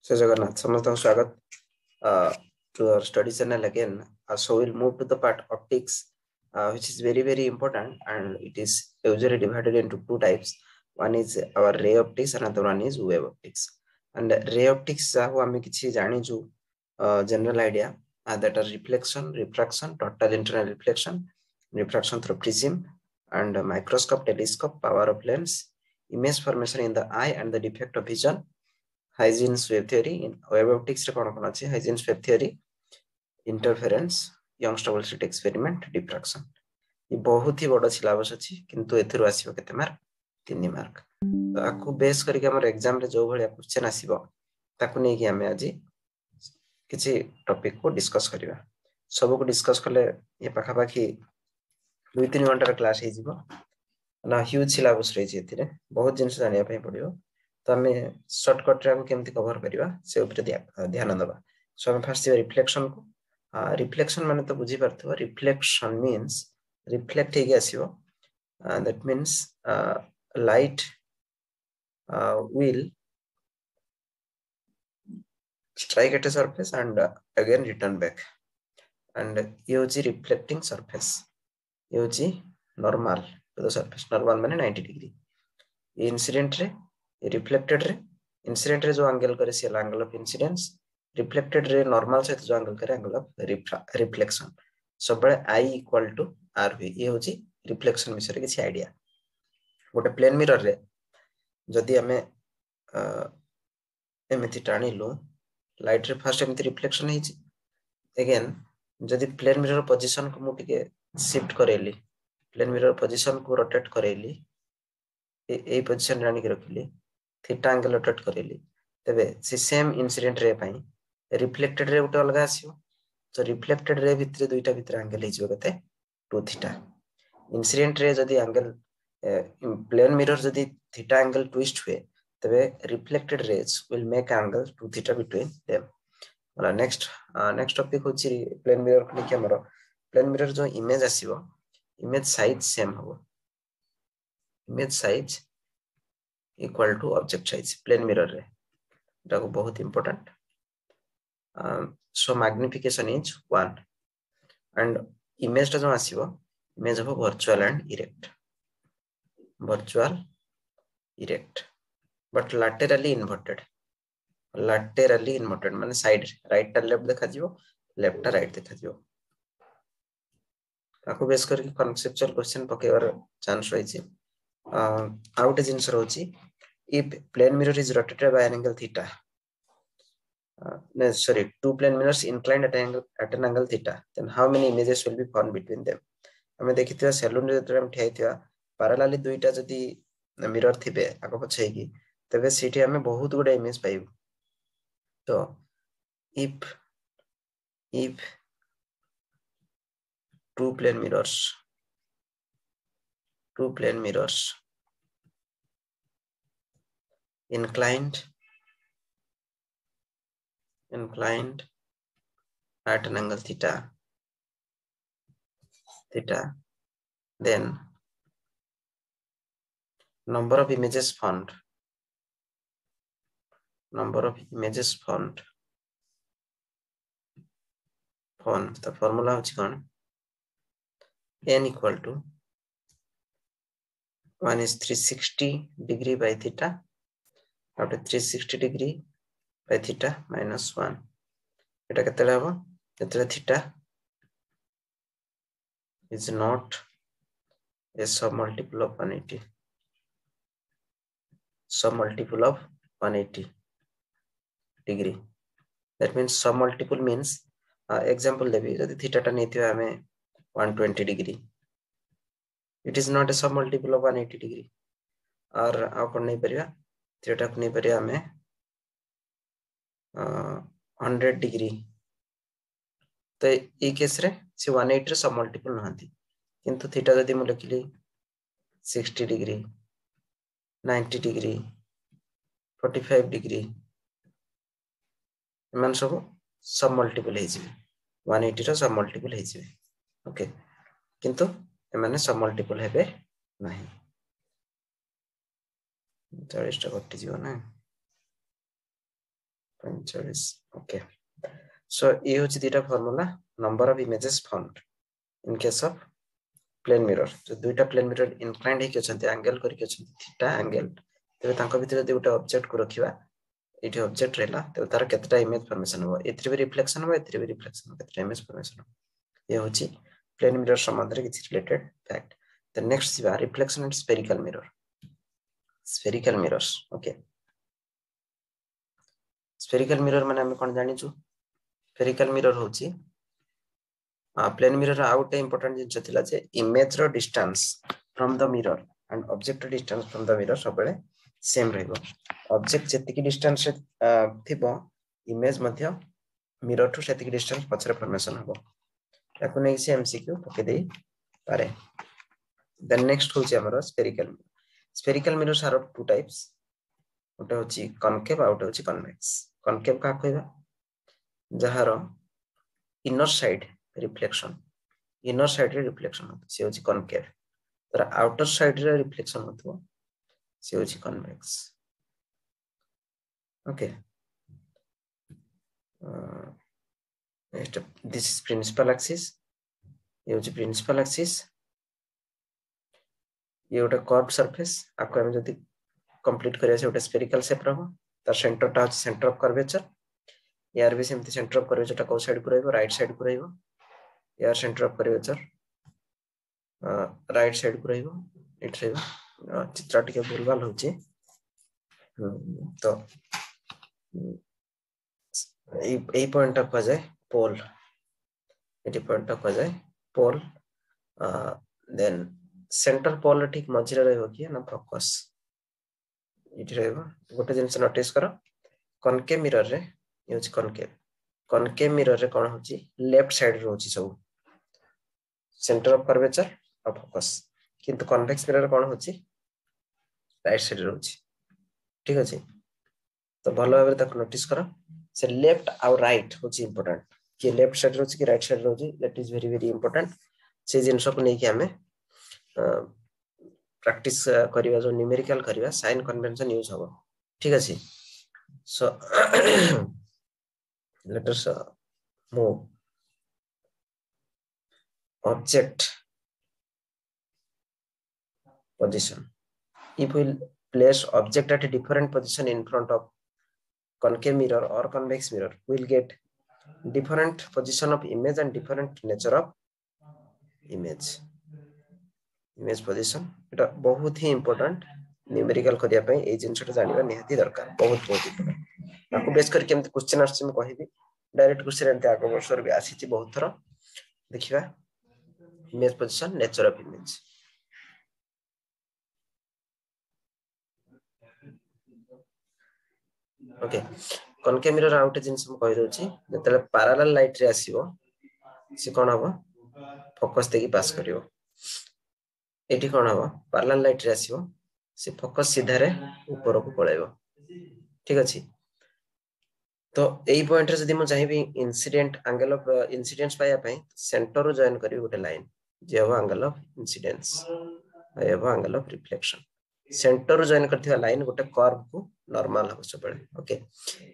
So Jagannath, समस्त स्वागत to our study channel again. So we'll move to the part optics, which is very important, and it is usually divided into two types. One is our ray optics, another one is wave optics. And ray optics, we kichi janichu general idea that are reflection, refraction, total internal reflection, refraction through prism, and microscope, telescope, power of lens, image formation in the eye, and the defect of vision. Hygien's wave theory in wave optics रे कोन अछि Hygien's wave theory interference Young's double slit experiment diffraction ये बहुत ही बड़ा syllabus अछि किंतु एथरो आसीबो केते mark 3 mark तो आकु base करके हमर एग्जाम रे जो भलिया क्वेश्चन आसीबो ताकु नै कि हमें आज किछि टॉपिक को डिस्कस करिवा सब को डिस्कस करले ये पाखा पाखी 2-3 घंटा क्लास हे जिवो ना ह्यूज सिलेबस रे जेतिरे बहुत जिंस जानिया पय पड़ियो तो हमें शॉर्टकट रे केमती कवर करिवा से ऊपर ध्यान दबा सो हम फर्स्ट रिफ्लेक्शन को रिफ्लेक्शन माने तो बुझी परथो रिफ्लेक्शन मींस रिफ्लेक्ट हे आसीबो that means light will strike at a surface and again return back and ये होची reflecting surface ये होची normal to the surface normal माने 90 degree incident ray reflected ray incident ray जो एंगल करे से angle of incidence reflected ray normal से जो एंगल करे एंगल ऑफ रिफ्लेक्शन सब बळे I equal to R V ये होची रिफ्लेक्शन विषय रे किछि आईडिया गोटे प्लेन मिरर रे जदी हमें एमिति टाणी लो लाइट रे फर्स्ट एमिति रिफ्लेक्शन हेछि अगेन जदी प्लेन मिरर पोजीशन को मु टिके शिफ्ट करेली प्लेन मिरर पोजीशन को रोटेट करेली ए पोजीशन रानी के रखली थीटा एंगल रोटेट करेली तबे से सेम इंसिडेंट रे पई रिफ्लेक्टेड रे उटे अलगा आसीयो तो रिफ्लेक्टेड रे भितरे दुईटा भितरे एंगल हिजो कते 2 थीटा इंसिडेंट रे जदी एंगल प्लेन मिरर जदी थीटा एंगल ट्विस्ट हुए तबे reflected raise will make angle 2 theta between them वाला नेक्स्ट टॉपिक होची प्लेन मिरर को लेके हमरो प्लेन मिरर जो इमेज आसीबो इमेज साइज सेम हो image size equal to object size plane mirror रे डाको बहुत important so magnification is 1 and image टा जो आसीबो image of virtual and erect but laterally inverted माने side right टा left देखा जिवो left टा right देखा जिवो ताको बेस करके conceptual question पकेवर चांस रही छी आउट जिंस रहउची if plane mirror is rotated by an angle theta two plane mirrors inclined at an angle theta then how many images will be formed between them हमें देखिथिया सैलून रे जतरे हम ठैथिया parallelly दुईटा जदी मिरर थिबे आको पछे की तबे सीटी हमें बहुत गुडा इमेज पाइबो तो if two plane mirrors inclined at an angle theta then number of images formed the formula होची कोन n equal to 1 is 360 degree by theta after 360 degree by theta minus 1 eta ketela habo etre theta is not a submultiple of 180 degree that means submultiple means example debi jodi theta ta neithiwa ame 120 degree it is not a submultiple of 180 degree or आ कोन नै परिया theta को नै परिया हमें 100 degree तो ए case रे से 180 रे सब मल्टीपल नहंती किंतु थीटा जदी म लिखली 60 डिग्री 90 डिग्री 45 डिग्री मन सब मल्टीपल हे जिवे 180 रो सब मल्टीपल हे जिवे ओके किंतु एमाने सब मल्टीपल हेबे नाही 40 टा कटि जिवो ना 45 ओके सो ये होची दुटा formula number of images found in case of plane mirror जो दुटा प्लेन मिरर इंक्लाइंड हेके अछंती एंगल करके अछंती थीटा एंगल तबे तांको भितर जदि गोटे ऑब्जेक्ट को रखिबा एठी ऑब्जेक्ट रहला तबे तार केतटा इमेज फॉर्मेशन हो एथि भी रिफ्लेक्शन हो एथि भी रिफ्लेक्शन हो केतटा इमेज फॉर्मेशन हो ये होची प्लेन मिरर संबंध रे किछि related fact the next is reflection and spherical mirrors okay spherical mirror माने हम कोन जानि छु स्फेरिकल मिरर होची प्लेन मिरर आउट इंपोर्टेंट जिंस थिला जे इमेज रो distance from the mirror and object distance from the mirror सबले सेम रहइबो ऑब्जेक्ट जेतिकी डिस्टेंस थिबो इमेज मध्य मिरर टू सेतिकी डिस्टेंस पछरे फॉर्मेशन हबो याको नै से एमसीक्यू पके देई पारे देन नेक्स्ट होची हमर spherical mirrors are two types ओटा होची कॉनकेव आउट होची कन्वेक्स कॉनकेव का कहबा जहारो इनर साइड रिफ्लेक्शन रे रिफ्लेक्शन होतो से होची कॉनकेव तर आउटर साइड रे रिफ्लेक्शन होतो से होची convex okay next this is principal axis ये होची प्रिंसिपल एक्सिस ये ओटा कर्व सरफेस आपको हम जति कंप्लीट करिया से ओटा स्फेरिकल शेप रहबो तार सेंटर टा सेंटर ऑफ कर्वेचर यार भी सेमती सेंटर ऑफ कर्वेचर टा को साइड को रहबो राइट साइड को रहबो यार centre of curvature right side को रहबो इट रहबो चित्र टिके भूलभाल होची तो ए पॉइंट ऑफ जाए पोल एटी पॉइंट ऑफ जाए पोल देन सेंटर पोल ठीक मझिरे रहबो कि ना फोकस इटी रहबो गोटे जिंस नोटिस करो कॉनकेव मिरर रे यूज कॉनकेव मिरर रे कोन होची लेफ्ट साइड रे होची सब सेंटर ऑफ कर्वेचर और फोकस किंतु कन्वेक्स मिरर कोन होची राइट साइड रे होची ठीक अछि तो भलो भाबरे ताको नोटिस करो से लेफ्ट और राइट होची इंपोर्टेंट कि लेफ्ट साइड रे होची कि राइट साइड रे होची that is very very important से जिंस को नै कि हमें प्रैक्टिस करिवा जो न्यूमेरिकल करिवा साइन कन्वेंशन यूज होबो ठीक अछि सो let us move object position if we place object at a different position in front of concave mirror or convex mirror we'll get different position of image and different nature of image position এটা बहुत ही important numerical करिया पई ए जिंसटा जानिबा निहाती दरकार बहुत important आपको base कर केमति question आछि म कहिबी डायरेक्ट क्वेश्चन एंते आगो वर्षर भी आसीची बहुत थरा देखिबा image position nature of image okay concave mirror आउट जिंस म कहि दोछि जतले पैरेलल लाइट रे आसीबो से कोन हबो फोकस देकी पास करियो एठी कोन हबो पैरेलल लाइट रे आसीबो से फोकस सीधा रे ऊपर को पळाइबो ठीक अछि तो एई पॉइंट रे जदि म चाहिबी इंसिडेंट एंगल ऑफ इंसिडेंस पाया पई सेंटर रो जॉइन करिवि गोटे लाइन जे हबो एंगल ऑफ इंसिडेंस ए हबो एंगल ऑफ रिफ्लेक्शन सेंटर रो जॉइन करथिबा लाइन गोटे कर्व को नॉर्मल हबो सबले ओके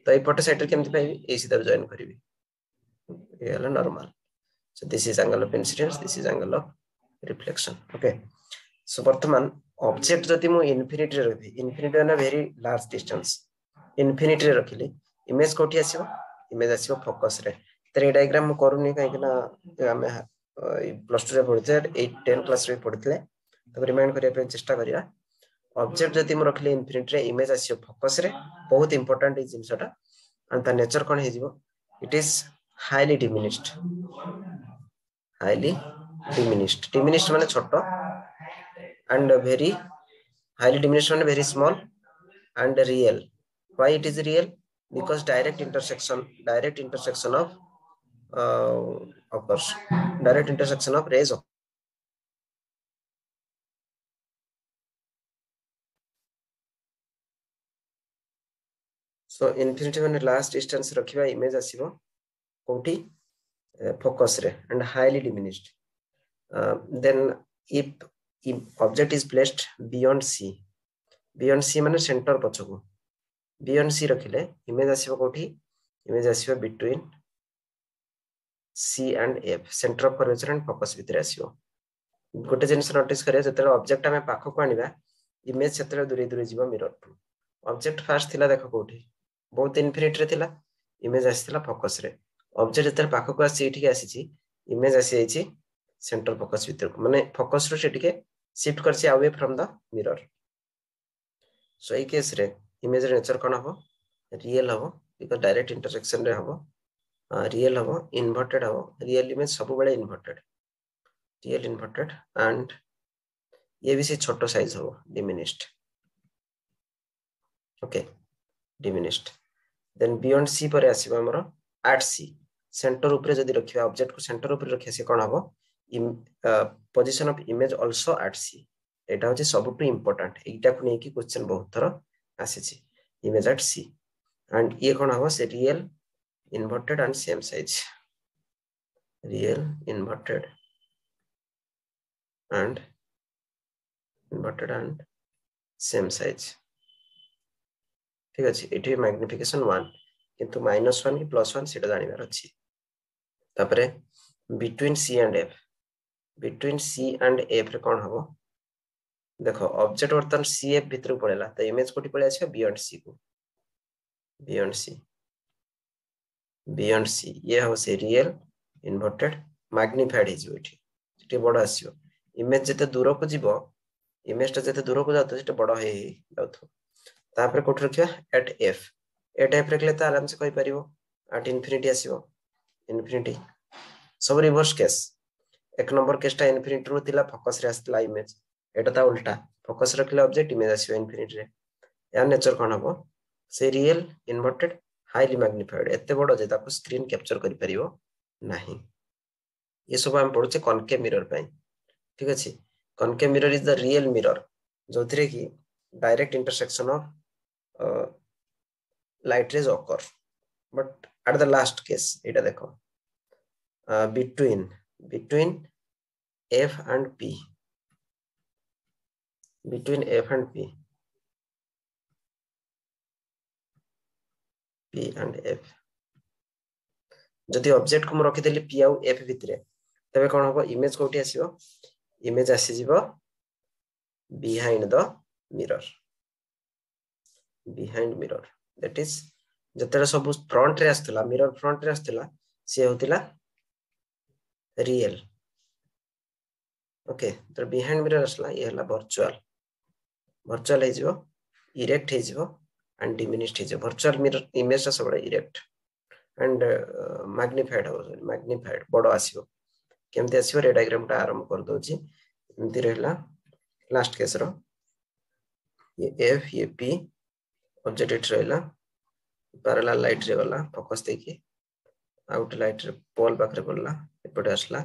तो ए पटे साइड रे केमति पाइबी ए सीधा जॉइन करिवि ए हला normal so this is angle of incidence this is angle of reflection okay so वर्तमान ऑब्जेक्ट जदि मु इन्फिनिटी रे रखि इन्फिनिटी माने वेरी लार्ज डिस्टेंस इन्फिनिटी रे रखिले इमेज कोठी आसीबो इमेज आसीबो फोकस रे त डायग्राम मु करूनी काहे कि ना हमें प्लस 2 रे पढिते 8 10 क्लास रे पढितले तो रिमाइंड करिया पे चेष्टा करिया ऑब्जेक्ट जदि मु रखले इन्फिनिटी रे इमेज आसीबो फोकस रे बहुत इंपोर्टेंट इज जिंसटा एंड द नेचर कोन हे जिवो इट इज हाईली डिमिनिश्ड माने छोटो and very highly diminished and very small and real why it is real because direct intersection of occurs direct intersection of rays so infinity माने last distance रखिबा image आसीबो कोठी focus रे and highly diminished then if object is placed beyond c माने centre पछको beyond c रखिले image आसीबो कोठी image आसीबो between C and F centre of curvature and focus भितर आसीबो गोटे जिनिस नोटिस करिया जतले ऑब्जेक्ट हमें पाखो को आनिबा इमेज सेतले दूरे दूरे जीवो मिरर टू ऑब्जेक्ट फास्ट थिला देखो कोठी बहुत इन्फिनिटी रे थिला इमेज आसीला फोकस रे ऑब्जेक्ट जतले पाखो को आसी एठी आसी छि इमेज आसी जाईछि सेंटर फोकस भितर को माने फोकस रो सेटिके शिफ्ट करछि away from the mirror so A case रे इमेज रे नेचर कोन हबो रियल हबो बिकॉज़ डायरेक्ट इंटरसेक्शन रे हबो रियल हबो इन्वर्टेड हबो रियल इमेज सब बेले इन्वर्टेड रियल इन्वर्टेड एंड ये भी से छोटो साइज हबो diminished okay diminished then beyond C पर आसीबा हमरो एट सी सेंटर ऊपर जदी रखिबा ऑब्जेक्ट को सेंटर ऊपर रखिया से कोन हबो position of image also at C एटा होचे सबटु इंपोर्टेंट एटा को नै कि क्वेश्चन बहुत थरो आसी छि इमेज एट सी एंड ये कोन हबो से real inverted and same size real inverted and same size ठीक अछि एठी मैग्निफिकेशन 1 किंतु -1 कि +1 सेटा जानिबार अछि तापरे बिटवीन C and F रे कोन हबो देखो ऑब्जेक्ट वर्तन CF भितर पळेला त इमेज कोठी पळे आछे बियॉन्ड C को बियॉन्ड C ये हो से रियल इन्वर्टेड मैग्निफाइड हिजो एठी बड़ आसीयो इमेज जते दूर को जीवो इमेज ता जते दूर को जातो सेटे बड़ हे जातो तापर कोठ रखिया एट F रखले त आराम से कहि परिबो एट इन्फिनिटी आसीबो इन्फिनिटी सब रिवर्स केस एक नंबर केस ता इन्फिनिटी रो थिला फोकस रे आस्तला इमेज एटा ता उल्टा फोकस रखले ऑब्जेक्ट इमेज आसीबो इन्फिनिटी रे या नेचर कोन हबो से रियल इन्वर्टेड हाईली मैग्निफाइड एते बड़ जे ताको स्क्रीन कैप्चर करि परिबो नाही ये सब हम पढुचे कॉनकेव मिरर पय ठीक अछि concave mirror is the real mirror जोथिरे की direct intersection of light rays occur but at the last case एटा देखो between F and P and F जदि ऑब्जेक्ट को म रखि देली P आउ F भितरे तबे कोन होबो इमेज कोठी आसीबो इमेज आसी जिवो behind the mirror that is जतरे सब फ्रंट रे आस्तला मिरर फ्रंट रे आस्तला से होतिला रियल ओके तो बिहाइंड मिरर आसला ये हला वर्चुअल हे जिवो इरेक्ट हे जिवो एंड डिमिनिश्ड हे जिवो वर्चुअल मिरर इमेज सब इरेक्ट एंड मैग्निफाइड बड़ आसीबो केमते आसीबो रे डायग्राम ता आरंभ कर दोची एमती रहला लास्ट केस रो ये F ये P ऑब्जेक्ट इट रहला पैरेलल लाइट रे वाला फोकस देखि आउट लाइट रे पोल बाकरे पड़ला एपटे आसला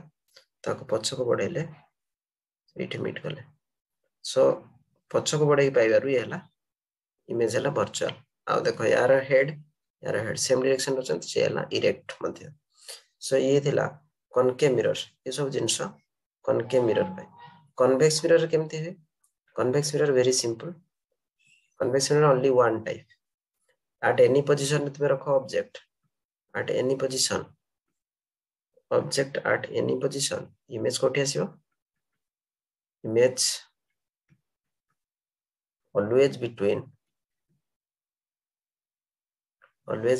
ताको पछ को बढ़ेले एठी मीट गले सो पछ को बढ़े पाइबारु ये हला इमेज हला वर्चुअल आ देखो यार हेड सेम डायरेक्शन रो चंत चेला इरेक्ट मध्य सो ये थिला कॉनकेव मिरर ये सब जिंस कॉनकेव मिरर पे कन्वेक्स मिरर केमते है convex mirror very simple convex mirror only one type at any position तुम रखो object at any position image कोठी आसीबो image always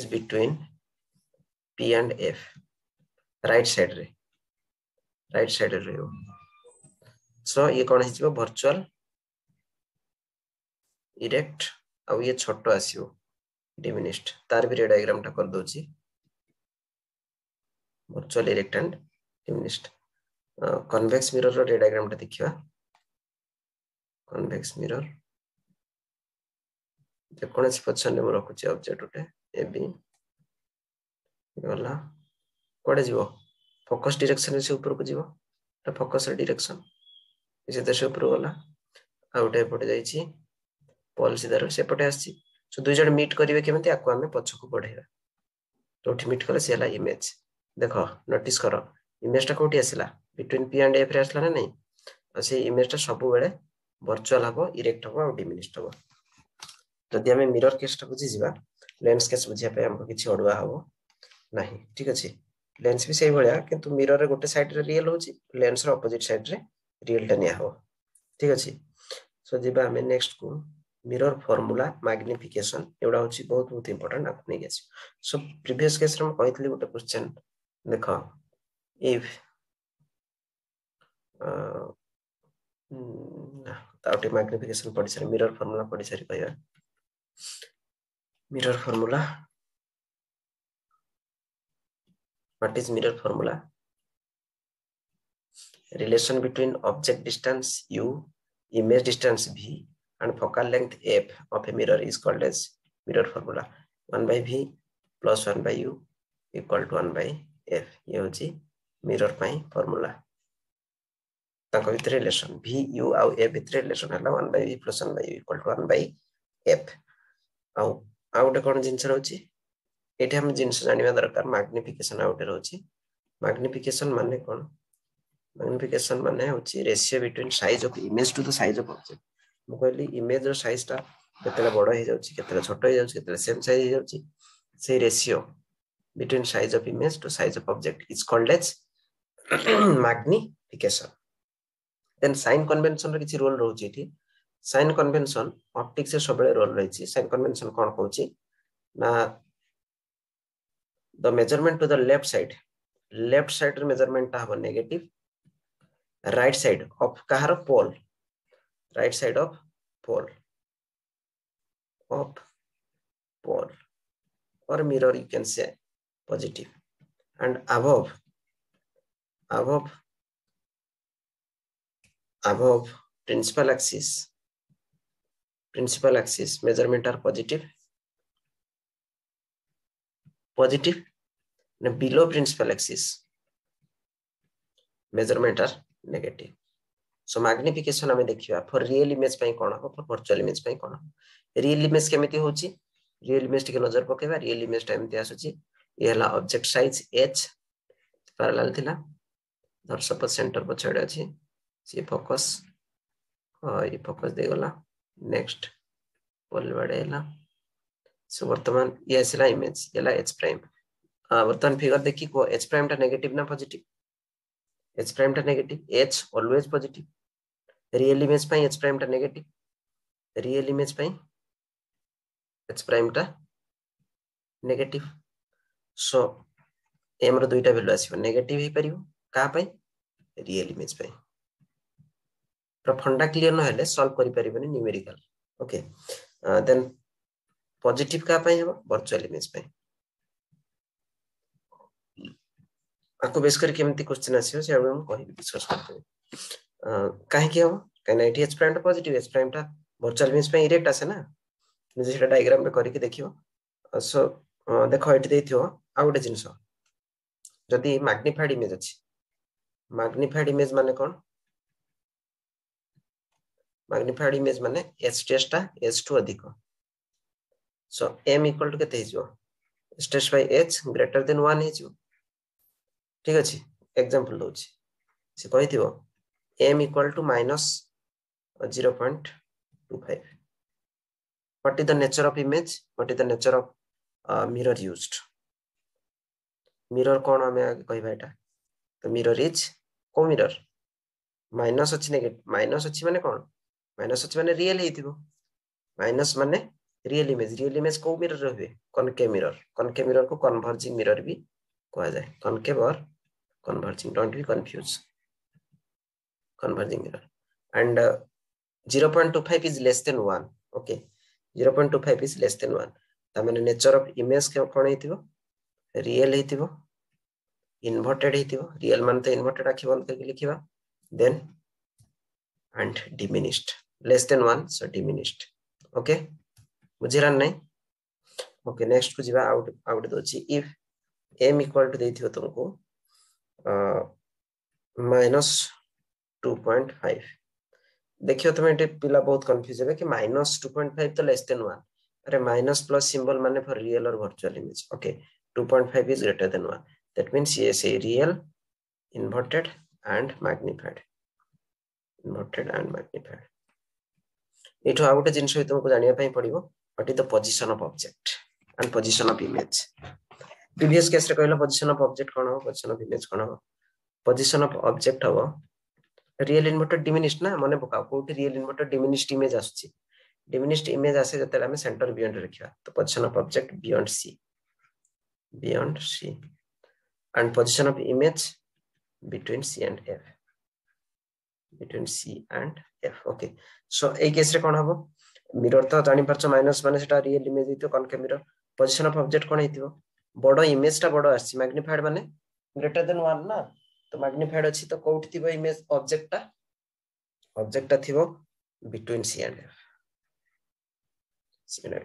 between P and F right side रे रहयो सो ये कोन हिजबो वर्चुअल इरेक्ट आ ये छोटो आसीबो डिमिनिश्ड तार भी रे डायग्राम ता कर दोची virtual erect and diminished convex mirror रो रे डायग्राम ता देखिबा कन्वेक्स मिरर जे कोनसी पोजीशन में रखुची ऑब्जेक्ट उटे ए बी गला कोडे जीवो फोकस डायरेक्शन से ऊपर को जीवो तो फोकस डायरेक्शन इसे देश ऊपर गला आउटे पटे जाईची पोल सीधार से पटे आसी सो दुई जण मीट करिवे केमते आको हमें पछ को बढ़ेबा तो मीट कले से हला इमेज देखो नोटिस करो इमेज ता कोठी आसिला बिटवीन P and F रे आसला ना नहीं से इमेज ता सब बेले वर्चुअल हबो इरेक्ट हबो और डिमिनिश्ड हबो जदि हमें मिरर केस ता बुझी जिबा लेंस केस बुझिया पे हमको किछि अडुआ हबो नाही ठीक अछि लेंस भी सही भलिया किंतु मिरर रे गोटे साइड रे रियल होची लेंस रे ऑपोजिट साइड रे रियल टा निया हो ठीक अछि सो जिबा हमें नेक्स्ट को मिरर फार्मूला मैग्निफिकेशन एवडा होची बहुत बहुत इंपोर्टेंट आपने गेस सो प्रीवियस केस रे हम कहितली गोटे क्वेश्चन देखो इफ ताउटी मैग्निफिकेशन पढ़ी सारी मिरर फार्मूला पढ़ी सारी कहया mirror formula what is mirror formula relation between object distance u image distance v and focal length f of a mirror is called as mirror formula 1 by v plus 1 by u equal to 1 by f ये होची mirror पाई formula ताको भितर relation v u आउ f भितर relation हला 1 by v plus 1 by u equal to 1 by f आउ गोटे कौन जिनस रोची एठी हम जिनस जानिबा दरकार मैग्निफिकेशन आउटे रोची मैग्निफिकेशन माने कोन मैग्निफिकेशन माने होची ratio between size of image to the size of object मु कहली इमेज रो साइज टा केतेला बड़ हे जाउची केतेला छोट हे जाउची केतेला सेम साइज हे जाउची से ratio between size of image to size of object is called as magnification then sign convention रे किछि रोल रहउची एठी साइन कन्वेंशन ऑप्टिक्स से सबले रोल रहिछि साइन कन्वेंशन कोन कहउची ना the measurement to the left side measurement ता हबो negative right side of kahar pole right side of pole or mirror you can say positive and above principal axis measurement are positive and below principal axis measurement are negative so magnification हमें देखिबा for real image पई कोन हो for virtual image पई कोन real image केमिति होची real image के नजर पकेबा real image time ते आसुची ये हला ऑब्जेक्ट साइज h पैरेलल थिला दर्शक सेंटर पछड़े अछि सी फोकस ये फोकस दे गला नेक्स्ट पोल बडेला सो वर्तमान ये आसिला इमेज येला h प्राइम वर्तमान फिगर देखि को h प्राइम टा नेगेटिव ना पॉजिटिव h प्राइम टा negative h always positive real image पई h प्राइम टा नेगेटिव रियल इमेज पई h प्राइम टा नेगेटिव सो m रो दुईटा वैल्यू आसीबो नेगेटिव हे परिबो का पई रियल इमेज पई प्र फंडा क्लियर न हेले सॉल्व करि परिबनी न्यूमेरिकल ओके देन पॉजिटिव का पई हेबो वर्चुअल इमेज पई आपको बेस कर केमती क्वेश्चन आसीयो से हम कहि डिस्कस करते काहे कि हो काहे एटी h प्राइम टा पॉजिटिव h प्राइम टा वर्चुअल इमेज पे इरेक्ट आसे ना जे सेटा डायग्राम में करके देखियो सो देखो एटी देथियो आ गोटे जिंस जदी मैग्निफाइड इमेज अछि मैग्निफाइड इमेज माने कोन मैग्निफाइड इमेज माने h टेस्ट टा h टू अधिक सो m इक्वल टू केते हिजो h टेस्ट बाय h ग्रेटर देन 1 हिजो ठीक अछि एग्जांपल दोछि से कहिथिबो m equal to minus 0.25 what is the nature of image what is the nature of mirror used mirror कोन हमें आगे कहबा एटा तो mirror is को mirror माइनस अछि नेगेटिव माइनस अछि माने कोन माइनस अछि माने रियल हेतिबो माइनस माने रियल इमेज को मिरर रहबे कनकेव मिरर को कन्वर्जिंग मिरर भी कहा जाए कनकेव और converging don't be confused converging mirror and 0.25 is less than 1 okay 0.25 is less than 1 ता माने नेचर ऑफ इमेज के कोन हेतिबो रियल हेतिबो इन्वर्टेड हेतिबो रियल मान तो इन्वर्टेड आखि बंद करके लिखिबा then and diminished less than 1 so diminished okay बुझिरा नै okay next को जिबा आउट दोछि if m equal to देथियो तुमको minus 2.5 देखियो तुम्हें पिला बहुत कंफ्यूज है कि minus 2.5 तो less than 1 अरे minus plus symbol माने for real or virtual image okay 2.5 is greater than 1 that means yes a real inverted and magnified एठो आउटे जिंस तुमको जानिया पई पड़िबो what is the position of object and position of image. Previous case रे कहला position of object कौन हो, position of image कौन हो. Position of object हो real inverted diminished ना, मने पकाओ कोठी real inverted diminished image आसुची. Diminished image आसे जते हमें center beyond रखिया, तो position of object beyond C, and position of image between C and F, between C and F. Okay, so A case रे कौन हबो, मिरर तो जानि परछ माइनस माने सेटा रियल इमेज हितो concave mirror. Position of object कोन हितो, बडो इमेज टा बडो आसी, मैग्निफाइड माने ग्रेटर देन 1 ना, तो मैग्निफाइड अछि तो कोउठ थिबो इमेज ऑब्जेक्ट टा थिबो बिटवीन सी एंड एफ.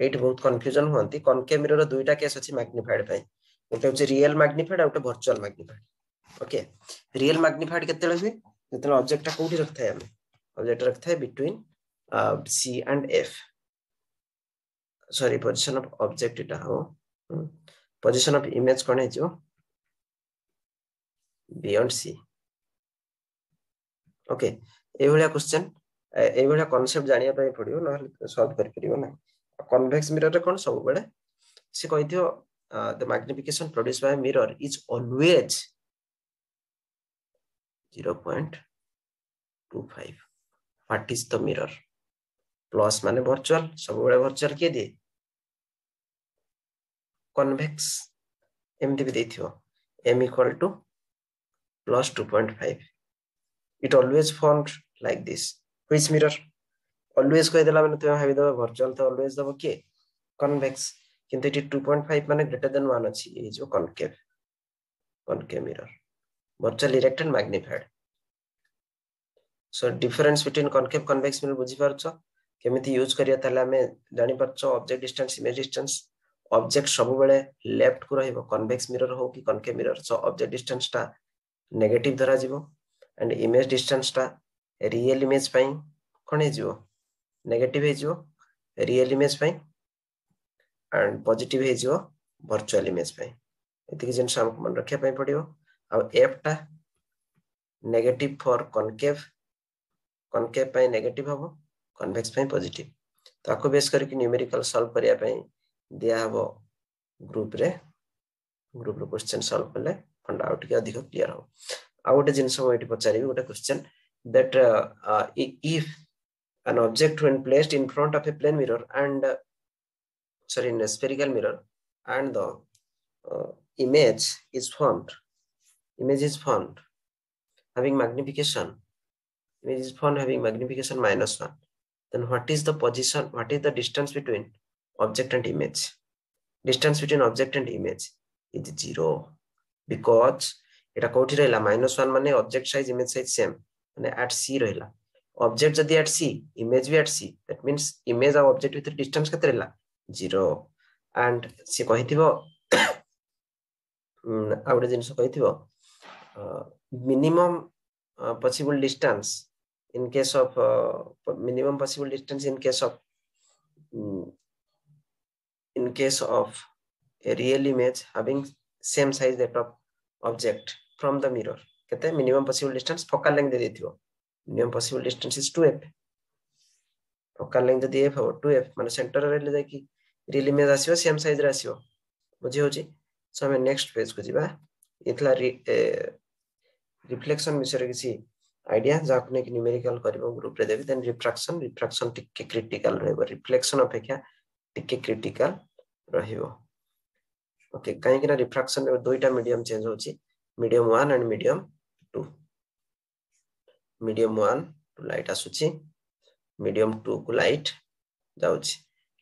एट बहुत कंफ्यूजन होंती. कनकेव मिरर दुईटा केस अछि मैग्निफाइड पई, गोटे अछि रियल मैग्निफाइड और गोटे virtual magnified. Okay, real magnified केतेले हुए जेतेले ऑब्जेक्ट टा कोउठी रखथाय, हम ऑब्जेक्ट रखथाय between C and F. Sorry, position of object इटा हो, पोजीशन ऑफ इमेज कोन है जो बियॉन्ड सी. ओके, ए भलिया क्वेश्चन, ए भलिया कांसेप्ट जानिया पय पडियो, न सॉल्व कर परियो ना. कन्वेक्स मिरर रे कोन सब बेले से कहिथियो, the magnification produced by mirror is always 0.25. What is the mirror? Plus माने वर्चुअल, सब बेले वर्चुअल के दे कन्वेक्स एमती भी देथियो, m equal to plus 2.5. It always formed like this. Which mirror? Always कह देला माने तुम भाबी दबा वर्चुअल तो always दबो के कन्वेक्स, किंतु इट 2.5 माने ग्रेटर देन 1 अछि, ए जो concave mirror, virtual erect and magnified. So difference between concave convex mirror बुझी परछो केमिति यूज करिया, ताले हमें जानि परछो object distance, image distance. Object सब बेले लेफ्ट को रहइबो, कन्वेक्स मिरर हो कि concave mirror. So object distance टा नेगेटिव धरा जिवो एंड इमेज डिस्टेंस टा रियल इमेज पई कोन हे जिवो, नेगेटिव हे जिवो रियल इमेज पई, एंड पॉजिटिव हे जिवो वर्चुअल इमेज पई. एतिक जिंस हम मन रखिया पई पडियो. आ एफ टा नेगेटिव फॉर कनकेव पई नेगेटिव हबो, कन्वेक्स पई पॉजिटिव. ताको बेस करके न्यूमेरिकल सॉल्व करिया पई दिया हबो ग्रुप रे क्वेश्चन सॉल्व करले फंडा आउट के अधिक क्लियर हो. आ गोटे जिंस हम एठी पचारिबी गोटे question that if an object when placed in front of a plane mirror and in a spherical mirror and the image is formed having magnification -1, then what is the distance between object and image? Distance between object and image is 0, because এটা কোठी रहला -1 माने object size image size same, माने at c रहला. Object जदी at c, image भी at c, that means image और object with distance केते रहला 0. एंड से कहिथिबो आउटे जिंस कहिथिबो minimum possible distance in case of a real image having same size that of object from the mirror. कहते हैं minimum possible distance, focal length दे देती हो, minimum possible distance is 2f, focal length they f हो 2f, माने centre रे ले जाय कि real image आसीबो सेम साइज रे आसीबो. बुझी होची. सो हमें नेक्स्ट पेज को जिबा. इतला रिफ्लेक्शन विषय रे किसी आइडिया जा आपने कि न्यूमेरिकल करबो ग्रुप रे देबी. देन रिफ्रैक्शन टिके क्रिटिकल रहबो, रिफ्लेक्शन अपेक्षा टिके क्रिटिकल रहइबो. ओके, काहे कि ना रिफ्रैक्शन रे दुईटा मीडियम चेंज होची, medium 1 and medium 2. Medium 1 to light आसुची, मीडियम 2 को लाइट जाउची.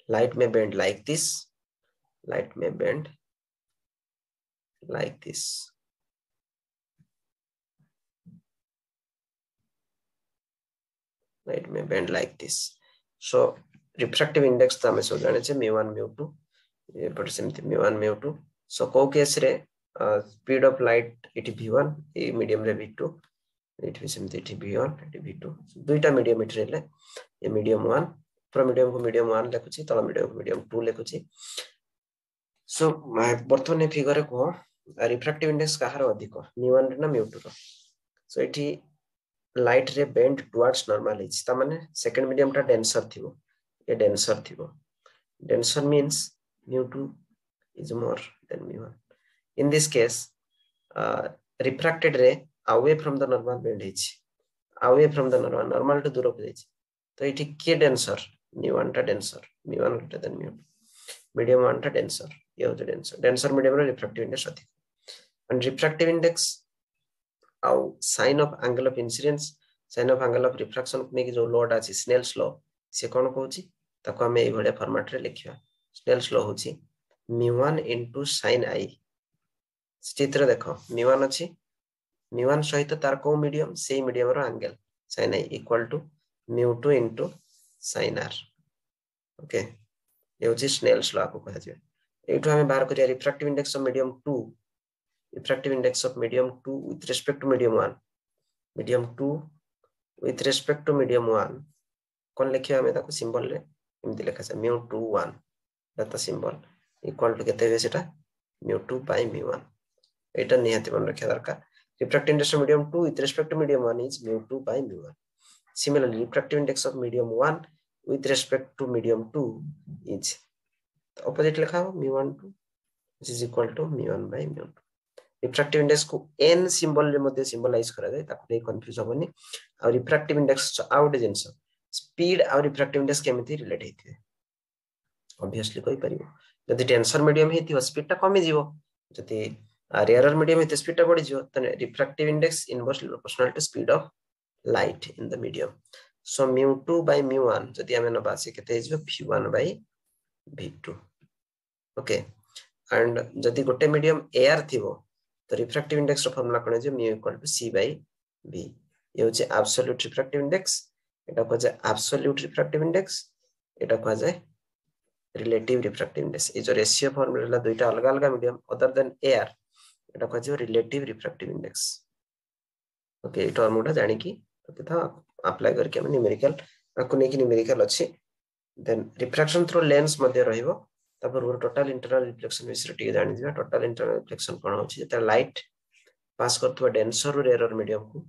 लाइट में बेंड लाइक दिस, लाइट में बेंड लाइक दिस. लाइट में bend like this. So refractive index त हमें सब जाने छे μ1 μ2, ये पर सेमति μ1 μ2. सो को केस रे speed of light it v1, a medium रे v2, इट भी सेमति इट v1 इट v2. दुईटा मीडियम इट रेले, ये मीडियम 1 प्रो मीडियम को मीडियम 1 लेखुची, तला मीडियम को मीडियम 2 लेखुची. सो बर्तमान फिगर को रिफ्रैक्टिव इंडेक्स कहार अधिक μ1 ना μ2 रो. सो इठी light ray bend towards normal is, ता माने सेकंड मीडियम टा डेंसर थिबो, ये डेंसर थिबो. Denser means μ2 is more than mu1. In this case, refracted ray away from the normal bend is away from the normal to दूर पे तो ये किए denser mu1 टा denser mu1 greater than mu2 medium 1 टा denser ये होता denser medium रे refractive index अधिक and refractive index आउ sign of angle of incidence sign of angle of refraction को नेकी जो load आछि Snell's law से कौन कहूची ताको हमें ये भले फॉर्मेट रे लिखिया Snell's law होची mu1 into sin I चित्र देखो mu1 अछि mu1 सहित तार को मीडियम से मीडियम रो angle sin I equal to mu2 into sin R okay ये होची Snell's law को कहा जाय एठो हमें बाहर करिया refractive index of medium 2 refractive index of medium 2 with respect to medium 1 medium 2 with respect to medium 1 कौन लिखिया हमें ताको सिंबल रे एमति लिखा छै mu2 1 that symbol equal to केते हे सेटा mu2 by mu1 एटा निहाती मन रखिया दरकार refractive index of medium 2 with respect to medium 1 is mu2 by mu1 similarly refractive index of medium 1 with respect to medium 2 is opposite लिखा हो mu1 2 which is equal to mu1 by mu2 refractive index को n symbol रे मध्ये symbolize करा जाय ताको नै confuse होबनी आ refractive index out जिंस speed आ refractive index केमिति रिलेट हेथिबे ऑब्वियसली कोइ परिबो जदि टेंसर मीडियम हेतिबो स्पीड ता कमी जीवो जदि रेयरर मीडियम हेते स्पीड ता बढ़ी जीवो तने refractive index inversely proportional to speed of light in the medium so mu2 by mu1 जदि हमें नबा से केते जीवो v1 by v2 okay and जदि गोटे मीडियम एयर थिबो तो रिफ्रैक्टिव इंडेक्स रो फार्मूला कोन जे mu equal to c by v ये होचे एब्सोल्यूट रिफ्रैक्टिव इंडेक्स एटा को जे एब्सोल्यूट रिफ्रैक्टिव इंडेक्स एटा को जे रिलेटिव रिफ्रैक्टिव इंडेक्स ए जो रेशियो फार्मूला दुईटा अलग अलग मीडियम अदर देन एयर एटा को जे रिलेटिव रिफ्रैक्टिव इंडेक्स ओके ए टर्म जानि की तथा अप्लाई करके हम न्यूमेरिकल को नेकी न्यूमेरिकल अछि देन रिफ्रैक्शन थ्रू लेंस मध्ये रहिबो तपर टोटल इंटरनल रिफ्लेक्शन विषय टिके जानि दिबा टोटल इंटरनल रिफ्लेक्शन कोन होछि जते लाइट पास करथवा डेंसर रो रेयर मीडियम को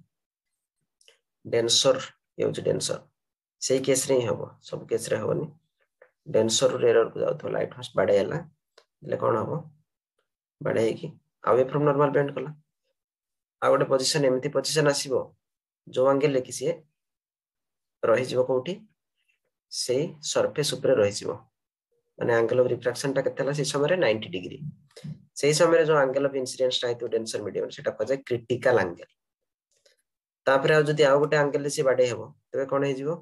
डेंसर येउछि डेंसर सेही केस रे हबो सब केस रे हबनी डेंसर रो रेयर को जाउथवा लाइट फर्स्ट बाडे हला ले कोन हबो बाडे की अवे फ्रॉम नॉर्मल बेंड कला आ गोटे पोजीशन एमती पोजीशन आसीबो जो एंगल ले किसी रहि जिवो कोठी से सरफेस ऊपर रहि जिवो माने एंगल ऑफ रिफ्रैक्शन ता केतला से समय रे 90 डिग्री सेही समय रे जो एंगल ऑफ इंसिडेंस ता हेतु डेंसर मीडियम सेटा को जाय क्रिटिकल एंगल तापरे आ जदी आ गोटे एंगल ले से बाडे हेबो तबे कोन हे जिवो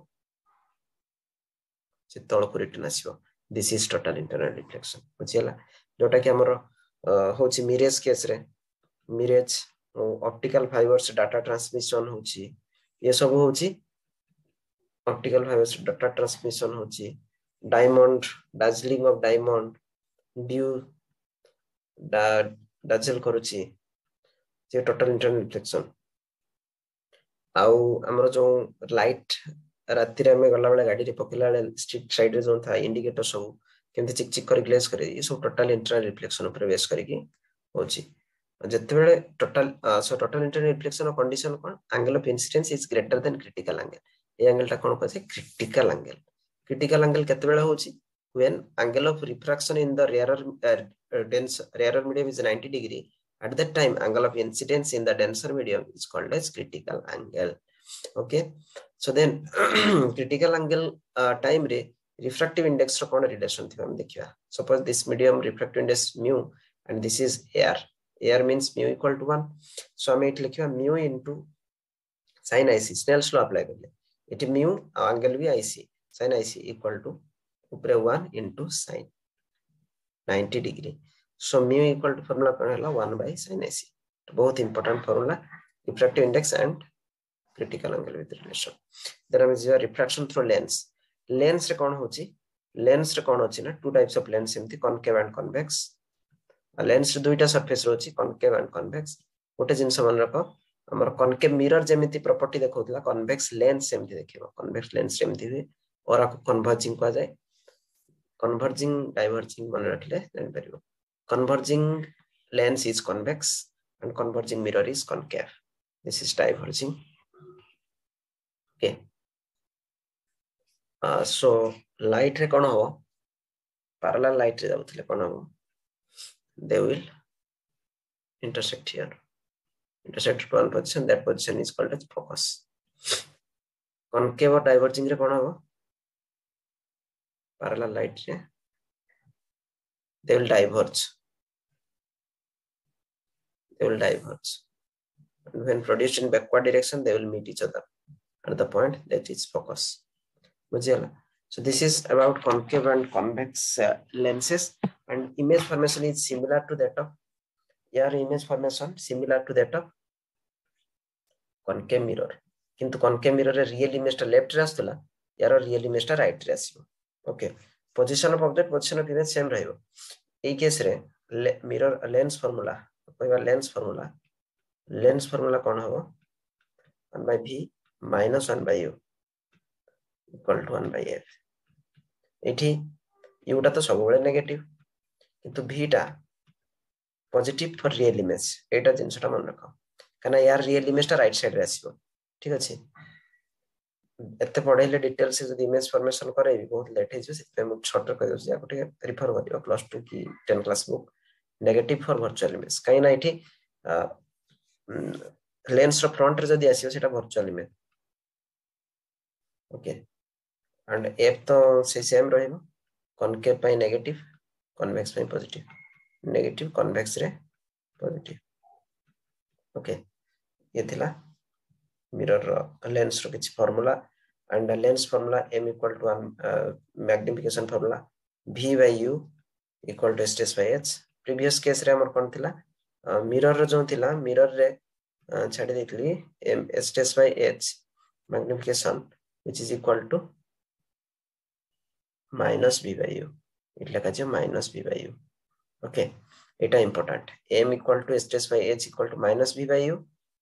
से तळ को रिटर्न आसीबो this is total internal reflection बुझियला जोटा कि हमर होची मिरेज केस रे mirage optical fibres data transmission होची ये सब होची ऑप्टिकल फाइबर्स डाटा ट्रांसमिशन होची डायमंड दार्जिलिंग ऑफ डायमंड ड्यू दार्जिल करूची जे टोटल इंटरनल रिफ्लेक्शन आउ हमर जो लाइट राति रे में गला बेले गाड़ी रे पकेला स्ट्रीट साइड रे जो था इंडिकेटर सब केमते चिक चिक कर ग्लेस करे ये सब टोटल इंटरनल रिफ्लेक्शन ऊपर बेस करके होची जते बेले total so total internal reflection condition cone angle of incidence is greater than critical angle ये एंगल ता कोन कहै क्रिटिकल एंगल केते बेले होची when angle of refraction in the rarer medium is 90 degree at that time angle of incidence in the denser medium is called as critical angle okay so then critical angle time re refractive index ro kon relation thibam dekhiya suppose this medium refractive index mu and this is air means mu equal to 1 so hame it likhiba mu into sin ic Snell's law apply करले eighty mu angle भी ic sin ic equal to ऊपर 1 into sin 90 degree so mu equal to formula कोन हला 1 by sin ic तो बहुत important formula refractive index and critical angle with relation then is your refraction through lens रे कोन होची lens रे कोन होची ना टू टाइप्स ऑफ लेंस एमती कॉनकेव एंड कन्वेक्स लेंस रे दुईटा सरफेस रोची कॉनकेव एंड कन्वेक्स गोटे जिंस मन रखो हमर कॉनकेव मिरर जेमिति प्रॉपर्टी देखौतला कन्वेक्स लेंस एमती देखिबो कन्वेक्स लेंस एमती हुए और आपको कन्वर्जिंग कहा जाए converging diverging मन रखले जान परिबो converging lens is convex and converging mirror is concave this is diverging okay so light रे कोन हो parallel light रे जाउतले कोन हो they will intersect here. Intersect at one position, that position is called as focus. Concave or diverging re kona ho? Parallel light re they will diverge. They will diverge. And when produced in backward direction, they will meet each other at the point that is focus. So this is about concave and convex lenses, and image formation is similar to that of image formation similar to that of concave mirror. Kintu concave mirror real image ta left रे आस्तला, यार real image ta right रे आसियो. Okay. Position of object, position of image same रहियो. ए case रे mirror lens formula, कहबा lens formula कोन हबो? 1 by v minus 1 by u equal to 1 by f. एठी u टा तो सब बेले नेगेटिव, किंतु v टा पॉजिटिव फॉर रियल इमेज. एटा जिंसटा मन रखो, कना यार रियल इमेज टा राइट साइड रे आसीबो. ठीक अछि. एते पढैले डिटेल से जदी इमेज फॉर्मेशन करैबी बहुत लेट हे जे से हम शॉर्ट कर दउ या कोटे रिफर करियो क्लास 2 की 10 class book negative for virtual image. काई ना एठी लेंस रो फ्रंट रे जदी आसीबो सेटा virtual image. Okay. And F तो से सेम रहइबो. कॉनकेव पाई नेगेटिव, कन्वेक्स पाई पॉजिटिव. नेगेटिव कन्वेक्स रे पॉजिटिव. ओके. ये थिला मिरर लेंस रो किछ formula, and lens formula m equal to 1 magnification formula v by u equal to s dash by h. Previous case रे हमर कोन थिला mirror रो जो थिला mirror रे छाडी देतली m s dash by h magnification which is equal to minus v by u. इटला का जे minus v by u. Okay. Etah important. m equal to s dash by h equal to minus v by u.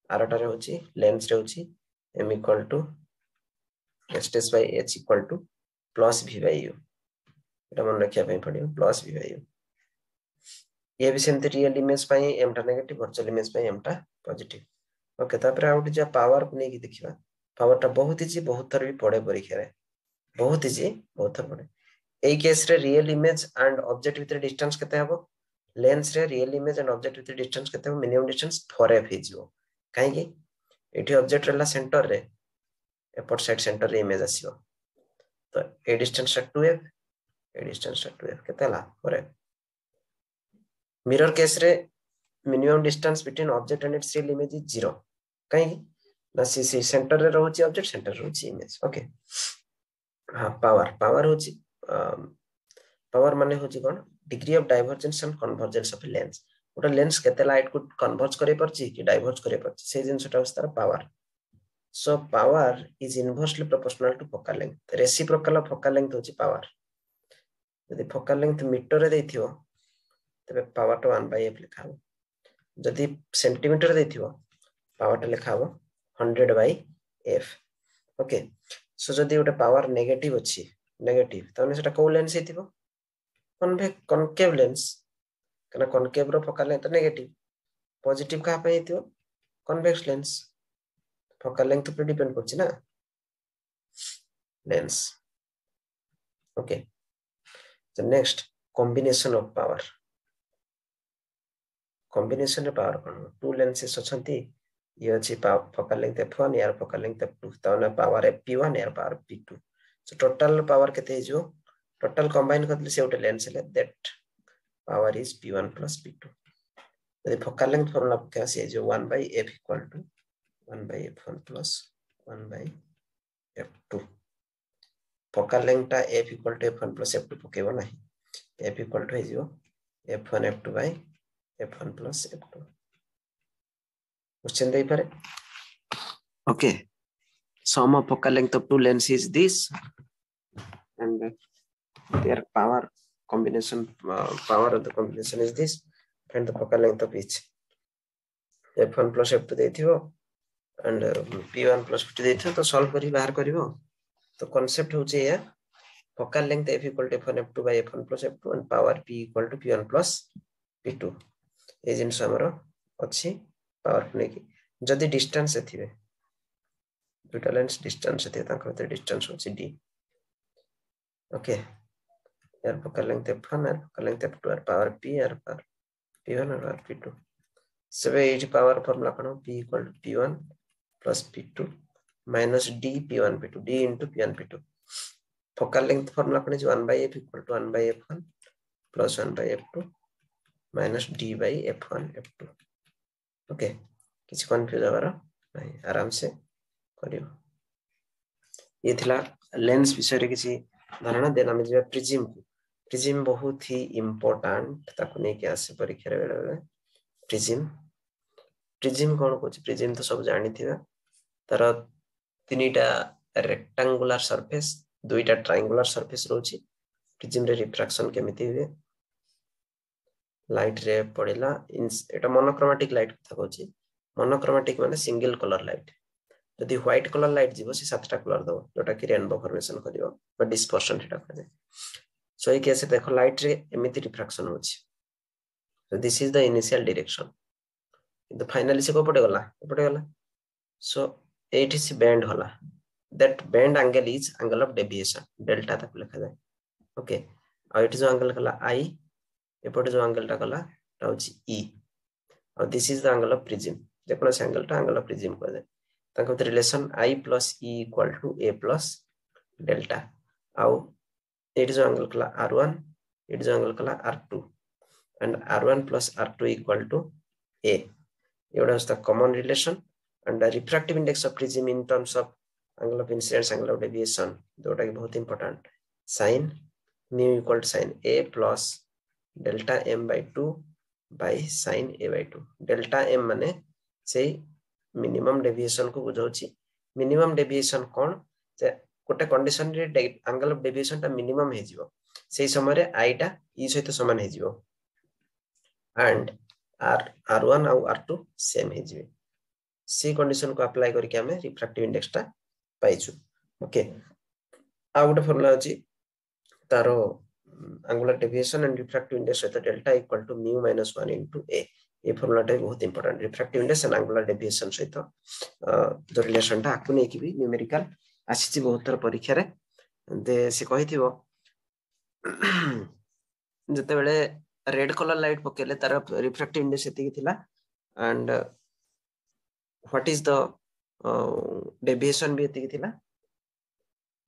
आरटा रे होची lens रे होची m equal to s dash by h equal to plus v by u. एटा मन रखिया पई पडियो plus v by u. ये भी सेमते real image पई m टा नेगेटिव, वर्चुअल इमेज पई m टा पॉजिटिव. ओके. तापर आउट जे पावर को नै की देखिबा. पावर टा बहुत इजी, बहुत थर भी पड़े परीक्षा रे. बहुत इजी, बहुत थर पड़े. ए केस रे real image and object with distance केते हबो? लेंस रे real image and object with distance केते हबो? मिनिमम डिस्टेंस 4f हिजो. काहे की एठी ऑब्जेक्ट रहला सेंटर रे, एपट साइड सेंटर रे इमेज आसीबो. तो ए डिस्टेंस 2f, ए डिस्टेंस 2f केते हला 4f. मिरर केस रे minimum distance between object and its real image is 0. काहे की ना सी सेंटर रे रहउची ऑब्जेक्ट, सेंटर रहउची इमेज. ओके. हां पावर होची पावर माने होची कोन? Degree of divergence and convergence of lens. ओटा लेंस केते लाइट को कन्वर्ज करे परची कि डाइवर्ज करे परची, से जिंसटा उस्तार power. So power is inversely proportional to focal length. Reciprocal of focal length होची पावर. यदि फोकल लेंथ मीटर रे देथियो तबे पावर तो 1 by f लिखा हो. यदि सेंटीमीटर देथियो पावर टा लिखा हो 100 by f. ओके. सो जदि ओटा पावर नेगेटिव अछि, नेगेटिव तने सेटा को लेंस हेतिबो? Concave lens. कना कॉनकेव रो फोकल लेंथ नेगेटिव. पॉजिटिव का पे हेतिबो? Convex lens. फोकल लेंथ पे डिपेंड करछि ना lens. Okay. The next combination of power. Combination of power कोन? टू लेंसेस अछंती. ये अछि फोकल लेंथ f1 यार फोकल लेंथ f2. तने पावर fp1 यार power p2. So total power केते हिजो? टोटल कंबाइन करले से ओटे लेंस ले that power is p1 plus p2. यदि फोकल लेंथ फॉर्मूला क्या से जो 1 by f equal to 1 by f1 plus 1 by f2. Focal length टा f equal to f1 plus f2 पकेबो नाही. f equal to हिजो f1 f2 by f1 plus f2. Question दे पारे. Okay. Sum of focal length of two lenses is this, and their power combination power of the combination is this. Find the focal length of each. f1 plus f2 देथिबो and p1 plus f2 देथिबो तो solve करी बाहर करिवो. तो concept होचे या focal length f equal to f1 f2 by f1 plus f2 and power p equal to p1 plus p2. ए जिंस हमरो अछि power ने की जदी डिस्टेंस एथिबे दुटा लेंस डिस्टेंस एथिबे तांकर भीतर डिस्टेंस होछि d. ओके. यार फोकल लेंथ f1 यार फोकल लेंथ f2 यार पावर p यार power P1 or P2. So each power formula P equal to P1 plus P2 minus D P1 P2 D into P1 P2. Focal length formula is 1 by F equal to 1 by F1 plus 1 by F2 minus D by F1 F2. Okay, किसी confuse होगा नहीं, आराम से करियो. ये थिला lens विषय रे किसी धारणा देना में जो प्रिज्म को प्रिज्म बहुत ही इम्पोर्टेंट ताको नहीं कि आसे परीक्षा रे बेले प्रिज्म प्रिज्म कोन को प्रिज्म तो सब जानि थिबा तार तीनटा रेक्टेंगुलर सरफेस दुईटा ट्रायंगुलर सरफेस रोची प्रिज्म रे रिफ्रैक्शन केमिति हुए लाइट रे पड़िला एटा मोनोक्रोमैटिक लाइट कथा कहूची मोनोक्रोमैटिक माने सिंगल कलर लाइट यदि व्हाइट कलर लाइट जीवो से सातटा कलर दो जोटा कि रेनबो फॉर्मेशन करियो बट डिस्पर्शन हेटा करे सो ए केस देखो लाइट रे एमिति रिफ्रैक्शन होची so this is the initial direction किंतु फाइनली से को पड़े गला सो एठी से बेंड होला that bend angle is angle of deviation delta तक लिखा जाए ओके आ एठी जो एंगल कला आई एपटे जो एंगल टा कला ता होची ई और this is the angle of prism जेकोन एंगल टा एंगल ऑफ प्रिज्म को जाए ताको relation I plus E equal to A plus delta आउ एठी जो एंगल कला R1 एठी जो एंगल कला R2 and R1 plus R2 equal to A एवढा is the common relation and the refractive index of prism in terms of angle of incidence angle of deviation जोटा कि बहुत important sin mu equal to sin A plus delta m by 2 by sin A by 2 delta m माने से minimum deviation को बुझाउची minimum deviation कोन जे गोटे condition रे angle of deviation ता minimum हे जिवो सेही समय रे i ता e सहित समान हे जिवो एंड r1 और r2 सेम हे जिवे सी कंडीशन को अप्लाई करके हमें रिफ्रैक्टिव इंडेक्स ता पाइछु ओके आ गोटे फार्मूला अछि तारो angular deviation and refractive index सहित delta equal to mu minus 1 into a ये फॉर्मूला टा बहुत important refractive index and angular deviation सहित जो रिलेशन टा आकु नै कि भी न्यूमेरिकल आसीची बहुत थर परीक्षा रे दे से कहिथिबो जते बेले रेड कलर लाइट पकेले तार रिफ्रैक्टिव इंडेक्स एति थिला and what is the deviation भी एति थिला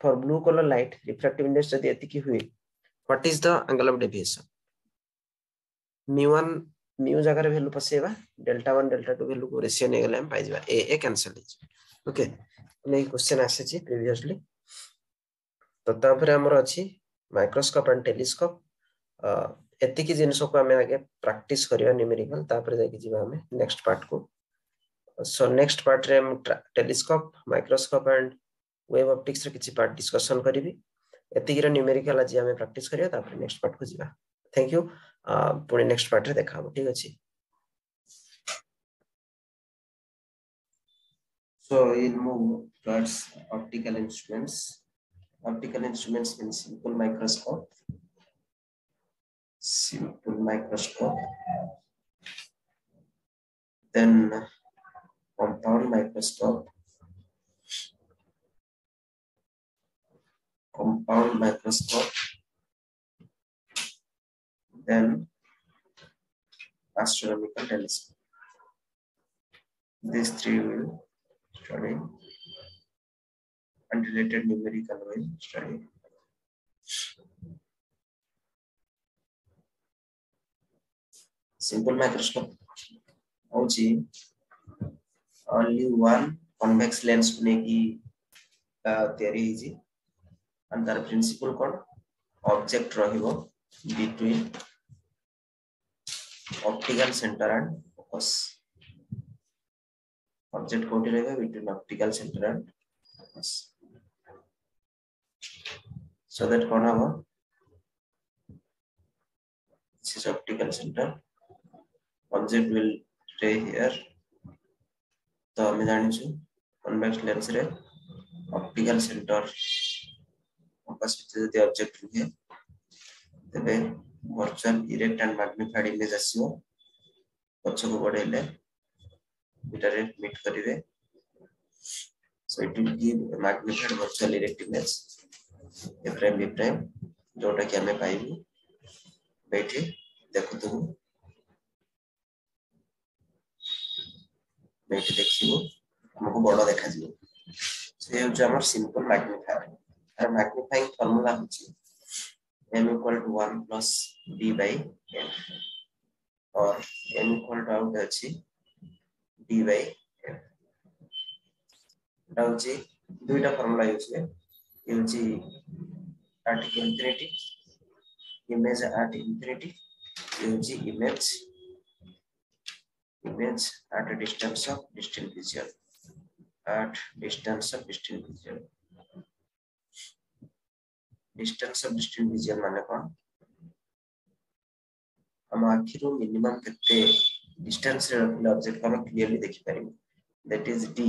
for blue colour light refractive index जदी एति की हुई what is the angle of deviation m1 mu जगह value Paseba delta 1 delta 2 value को रेशियो ने गले हम पाइ जबा ए कैंसिल हो ओके नै क्वेश्चन आसे छी प्रीवियसली तो तापर हमर अछि माइक्रोस्कोप एंड टेलीस्कोप एति की जिंस को हमें आगे प्रैक्टिस करिया न्यूमेरिकल तापर जाके जीवा हमें नेक्स्ट पार्ट को सो नेक्स्ट पार्ट रे हम telescope microscope and wave optics रे किछि पार्ट डिस्कशन करिवि एति की न्यूमेरिकल आज हमें प्रैक्टिस करिया तापर नेक्स्ट पार्ट को जीवा thank you Pune next part रे देखा हो ठीक अछि so we'll move towards optical instruments means simple microscope then compound microscope then astronomical telescope. These three will study and related numerical will study. Simple microscope only one convex lens की theory है and the principle called object रहिबो between optical center and focus object कोठी रहेगा between optical center and focus so that कौन होगा this is optical center object will stay here तो हमें जानी छु convex lens रे optical center focus with the object रुके तबे virtual erect and magnified image आसीबो पछ को बढ़ेले मीटर मीट करिवे so it will give a magnified virtual erect image a frame b frame जोटा कि हमें पाइबी बैठे देखो तो बेटे देखिबो हमको बड़ देखा जिवो से हो हमर सिंपल मैग्नीफायर और मैग्नीफाइंग फार्मूला होची m equal to 1 plus d by n और m equal to आउट अछि d by n होची दुईटा फार्मूला यूज है होची at infinity image at infinity होची image at a distance of distant vision at distance of distant vision माने कोन हम आखिरो minimum केते डिस्टेंस रे रखले ऑब्जेक्ट को हम क्लियरली देखि पारिबो that is d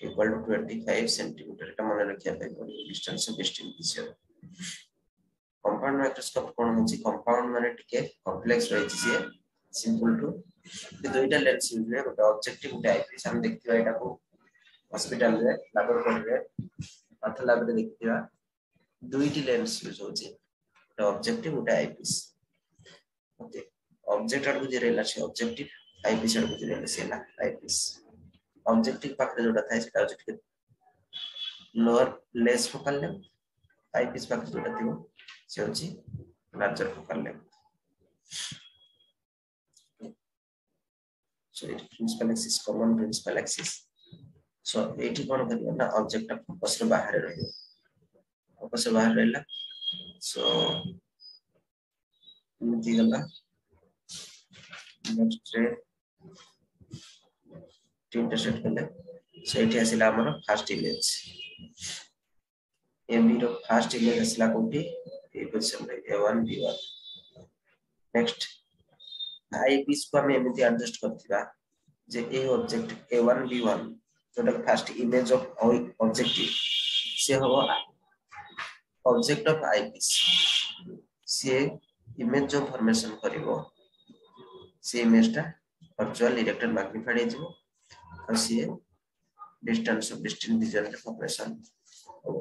equal to 25 cm एटा मन रखिया पाइ distance of distant vision compound microscope कोन होची कंपाउंड माने टिके कॉम्प्लेक्स रही छी सिंपल टू दुईटा लेंस यूज रे गोटे ऑब्जेक्टिव टाइप हम देखिबा एटा को हॉस्पिटल रे लैबोरेटरी रे पाथ लैब रे देखिबा दुईटी लेंस यूज होची ऑब्जेक्टिव गोटे आईपीस ओके ऑब्जेक्ट आड़ बुझे रहला से ऑब्जेक्टिव आईपीस आड़ बुझे रहला से ना आईपीस ऑब्जेक्टिव पाखरे जोटा थाय सेटा होची lower less focal length eyepiece पाखरे जोटा थिबो से होची larger focal length so it principal axis common principal axis so एठी कोन करियो ना ऑब्जेक्ट फोकस रे बाहर रहियो फोकस रे बाहर रहला so इमति गला नेक्स्ट रे इंटरसेक्ट करले सेठी आसिला हमर first image AB row first image आसिला कोठी ए पोजीशन रे a1 b1 नेक्स्ट आईपीस को हम एमति एडजस्ट करथिबा जे ए ऑब्जेक्ट a1 b1 जोटा फर्स्ट इमेज ऑफ ऑब्जेक्टिव से हो ऑब्जेक्ट ऑफ आईपीस से इमेज जो फॉर्मेशन करिवो से इमेज टा वर्चुअल इरेक्टेड मैग्नीफाइड हे जिवो और से डिस्टेंस ऑफ डिस्टेंट विजन रे फॉर्मेशन हो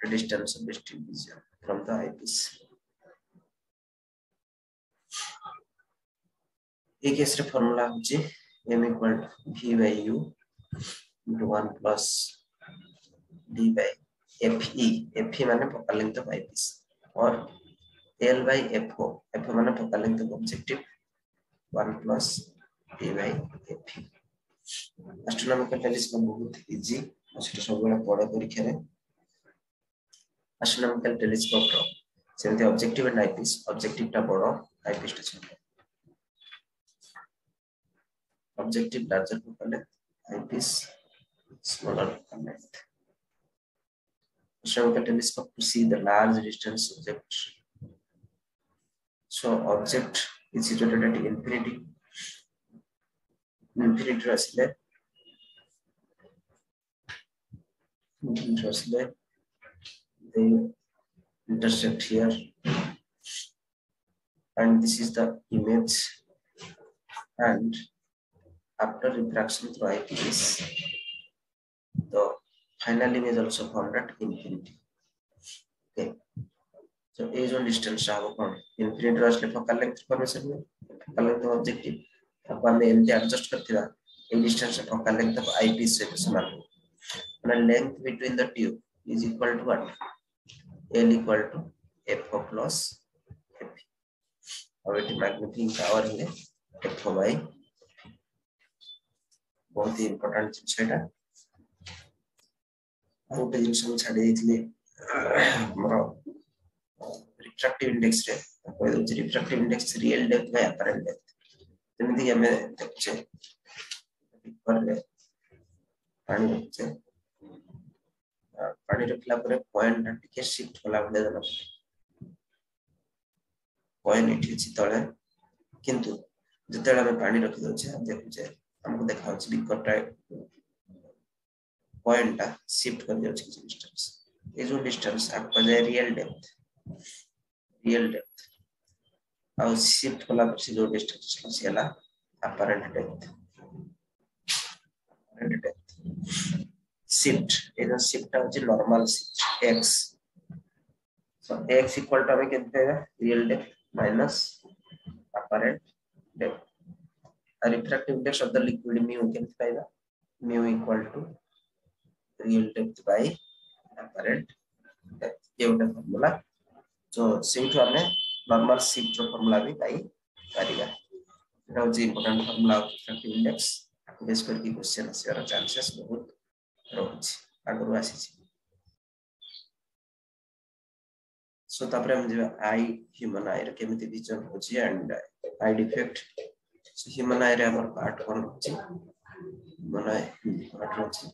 distance of distant vision from the eyepiece एक केस रे फार्मूला होची m equal to v by u into 1 plus d by fe माने फोकल लेंथ ऑफ आईपीस और l by fo माने focal length of objective 1 plus d by fe astronomical telescope बहुत easy सेटा सब बेला पढ़ा परीक्षा रे एस्ट्रोनॉमिकल टेलीस्कोप रो सेमते ऑब्जेक्टिव एंड आईपीस ऑब्जेक्टिव टा बड़ो आईपीस टा छोटो objective larger focal length, eyepiece smaller focal length. Astronomical telescope to see the large distance object. So object is situated at infinity. Infinity oscillate. They intersect here, and this is the image. And after refraction through eyepiece, the final image also formed at infinity. Okay. So age on distance have one infinity asle focal length formation में focal length of objective अब हमें एमटी adjust करथिबा ए distance focal length of eyepiece से समान मतलब length between the tube is equal to what l equal to fo plus f और it magnifying power है fo by बहुत ही इंपोर्टेंट सेटा आउट जिंस हम छाडी दिले हमरो रिफ्रैक्टिव इंडेक्स रे कोइ दो refractive index real depth by apparent depth जेमिति हमें देखछे पेपर रे पानी रखछे पानी रखला परे पॉइंट टिके शिफ्ट होला बले जना पॉइंट इठी छि तळे किंतु जतेला हम पानी रखि दो छे देखुछे हमको देखा अछि बिकटा पॉइंट टा शिफ्ट कर दियो छै डिस्टेंस ए जो डिस्टेंस आपको जे रियल डेप्थ और शिफ्ट होला पर जो डिस्टेंस छला अपरेंट डेप्थ शिफ्ट ए जो शिफ्ट है normal shift x so x equal to हमें कितना है real depth minus apparent depth और refractive index of the liquid mu केमति पाइबा mu equal to real depth by apparent depth ये उठा फॉर्मूला जो सेठ हमने नॉर्मल शिफ्ट रो फॉर्मूला भी पाई परिबा एटा होची important formula of refractive index आपको बेस करके क्वेश्चन आसीर चांसेस बहुत रहउची आगु आसी सो तापर हम जे आई ह्यूमन आई रे केमिति विजन होची and I defect so human आई रे हमर पार्ट कोन होची ह्यूमन आई पार्ट होची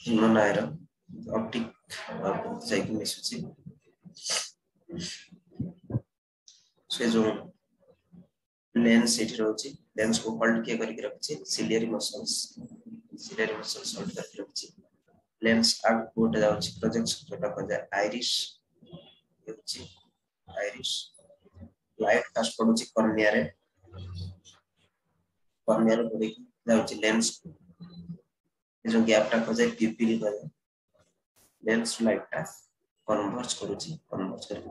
ह्यूमन आई रे ऑप्टिक जाइक मिसुची से जो लेंस एठी रहउची लेंस को होल्ड के करि रखछि सिलियरी मसल्स होल्ड करके रखछि लेंस आग कोटे जाउछि प्रोजेक्शन जोटा को जाय आइरिस होछि आइरिस लाइट कास्ट पडुछि कॉर्निया रे पडि जाउछि लेंस ए जो गैप टा को जाय पिपिल को जाय लेंस लाइट टा कन्वर्ज करके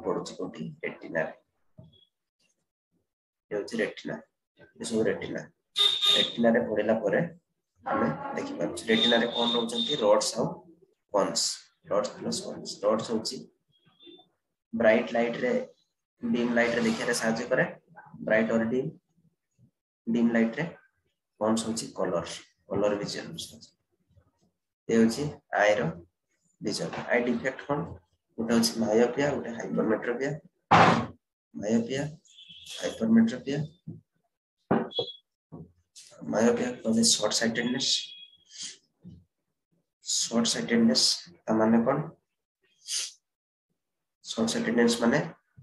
पडुछि कोठी रेटिना रे ये होछि रेटिना ये सब रेटिना रे पड़िला परे हमें देखि पाछ रेटिना रे कोन रहउछंती रॉड्स और cones rods plus cones rods होची ब्राइट लाइट रे डिम लाइट रे देखिया रे साहाय्य करे ब्राइट और डिम लाइट रे कोन्स होची कलर विजन ये होची आई रो विजन आई डिफेक्ट कोन उटा होची मायोपिया उटा हाइपरमेट्रोपिया हाइपरमेट्रोपिया मायोपिया को शॉर्ट साइटेडनेस माने कोन शॉर्ट साइटेडनेस माने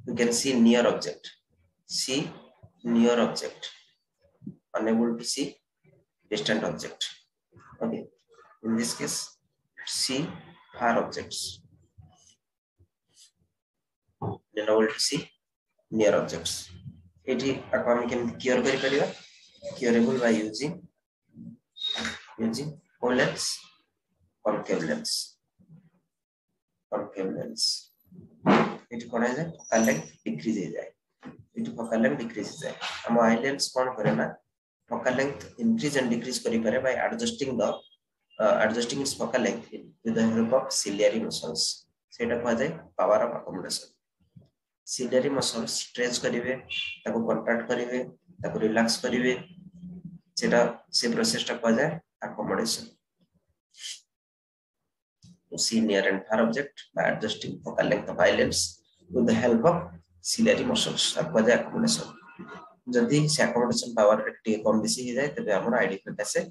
you can see near object unable to see distant object okay in this case see far objects unable to see near objects एठी आको हम केम clear करि परिबा curable by using lens concave lens it कोन है focal length decrease हो जाए it focal length decrease हो जाए हम आई लेंस कोन करे ना focal length increase and decrease करि पारे by adjusting its focal length with the help of ciliary muscles सेटा को जाए power of accommodation ciliary muscles stretch करिवे ताको कॉन्ट्रैक्ट करिवे ताको रिलैक्स करिवे सेटा से प्रोसेस टा को जाए accommodation to see near and far object by adjusting focal length of eye lens with the help of ciliary muscles को जाए accommodation जदी से accommodation power टे कम बेसी हो जाए तबे हमर आई डिफेक्ट आसे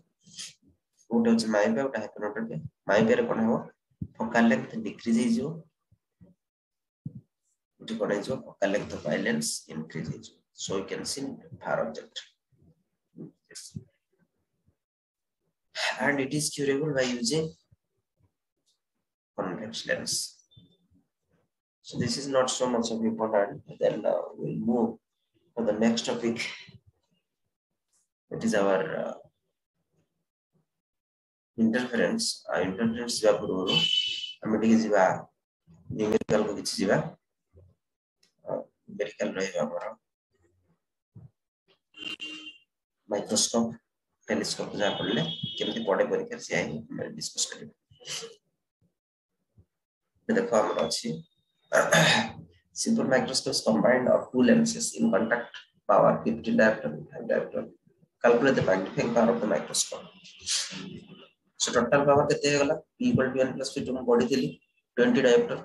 उटा होचे मायोपिया उटा हाइपरमेट्रोपिया मायोपिया रे कोन हो focal length decrease हो जो उटी कोन हो focal length of eye lens increase हो so you can see far object and it is curable by using convex lens so this is not so much of important then we'll move to the next topic that is our interference जा पूर्व हम टिके जिबा numerical को किछि जिबा numerical रहबा हमर माइक्रोस्कोप टेलीस्कोप जा पड़ले केमति पड़े परीक्षा से आई हम डिस्कस करेंगे देखो हम अछि simple microscopes combined of two lenses in contact power 50 diopter 5 diopter calculate the magnifying power of the microscope so total power केते होला p equal to n plus p तुम पढी थिली 20 diopter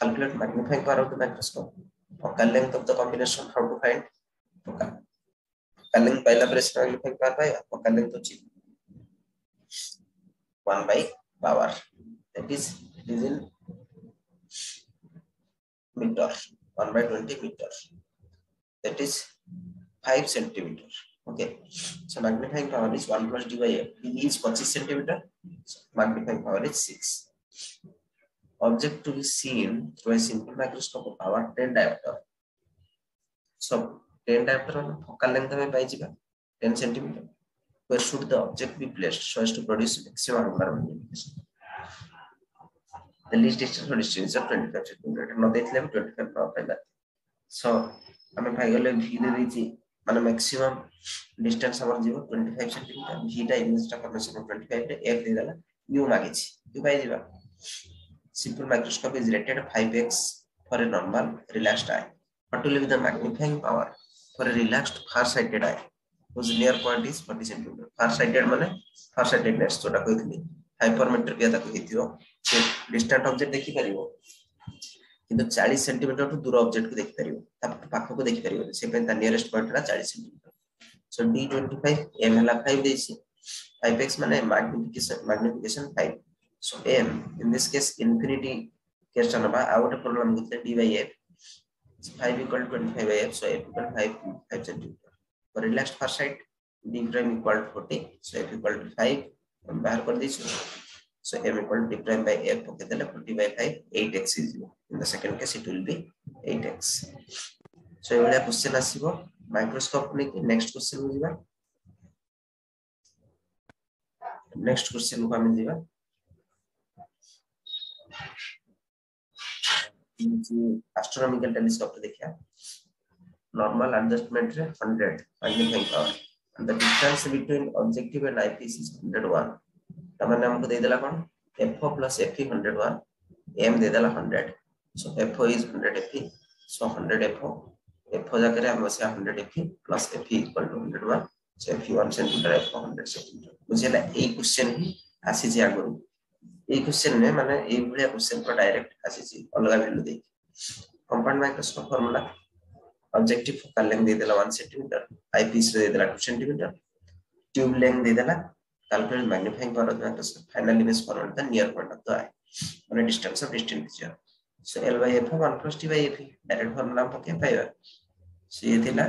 calculate magnifying power of the microscope focal length of the combination how to find focal length पहला प्रश्न magnifying power पाए focal length होची 1 by power that is it is in meter 1 by 20 meter that is 5 centimeter okay so magnifying power is 1 plus d by f d is 25 centimeter so magnifying power is 6 object to be seen through a simple microscope of power 10 diopter so 10 diopter focal length में पाई जिबा 10 centimeter where should the object be placed so as to produce maximum angular magnification the least distance for distance of 25 centimeter no देथले 25 power पाइबा so हमें पाई गले v दे देछि माने maximum distance हमर जीव 25 सेंटीमीटर v टा इमेज टा कन्वर्सेशन 25 रे f दे देला u मागे छी u पाई जीवा simple microscope is rated 5x for a normal relaxed eye what will be the magnifying power for a relaxed far-sighted eye whose near point is 40 centimeter far-sighted माने far-sightedness जोटा कहथि hypermetropia ताको हेतियो से distant object देखि परिबो किंतु 40 centimetre to दूर object को देखि परिबो ता पाखो को देखि परिबो से पे ता नियरेस्ट पॉइंट रा 40 सेंटीमीटर सो d25 m हला 5 देसी 5x माने magnification 5 so m in this case infinity case जनबा आउट प्रॉब्लम गुते d by f 5 equal to 25 by f so f equal to 5 centimeter for relaxed far sight d prime equal to 40 so f equal to 5 हम बाहर कर दीछो so m equal to d prime by f okay then 40 by 5 8x is in the second case it will be 8x so ये question आसीबो microscope ने कि next question हो जिबा next question को हम जिबा एस्ट्रोनॉमिकल टेलीस्कोप देखिया normal adjustment रे 100 magnifying power and the distance between objective and eyepiece is 101 तमाने हमको दे देला कोन f plus f 101 m दे देला 100 so f is 100 f so 100 f जाकर हम से 100 f plus f equal to 101 so f 1 centimeter f 100 centimeter बुझेला ए question ही आसी जे आगु ए question ने माने ए भलिया क्वेश्चन पर डायरेक्ट आसी जे अलगा वैल्यू दे compound microscope formula objective focal length दे देला 1 cm eyepiece दे देला 2 cm tube length दे देला calculate magnifying power of the final image format the near point of the eye on a distance of distant picture so l by f 1 plus t by f direct formula पके पाइबा so ये थिला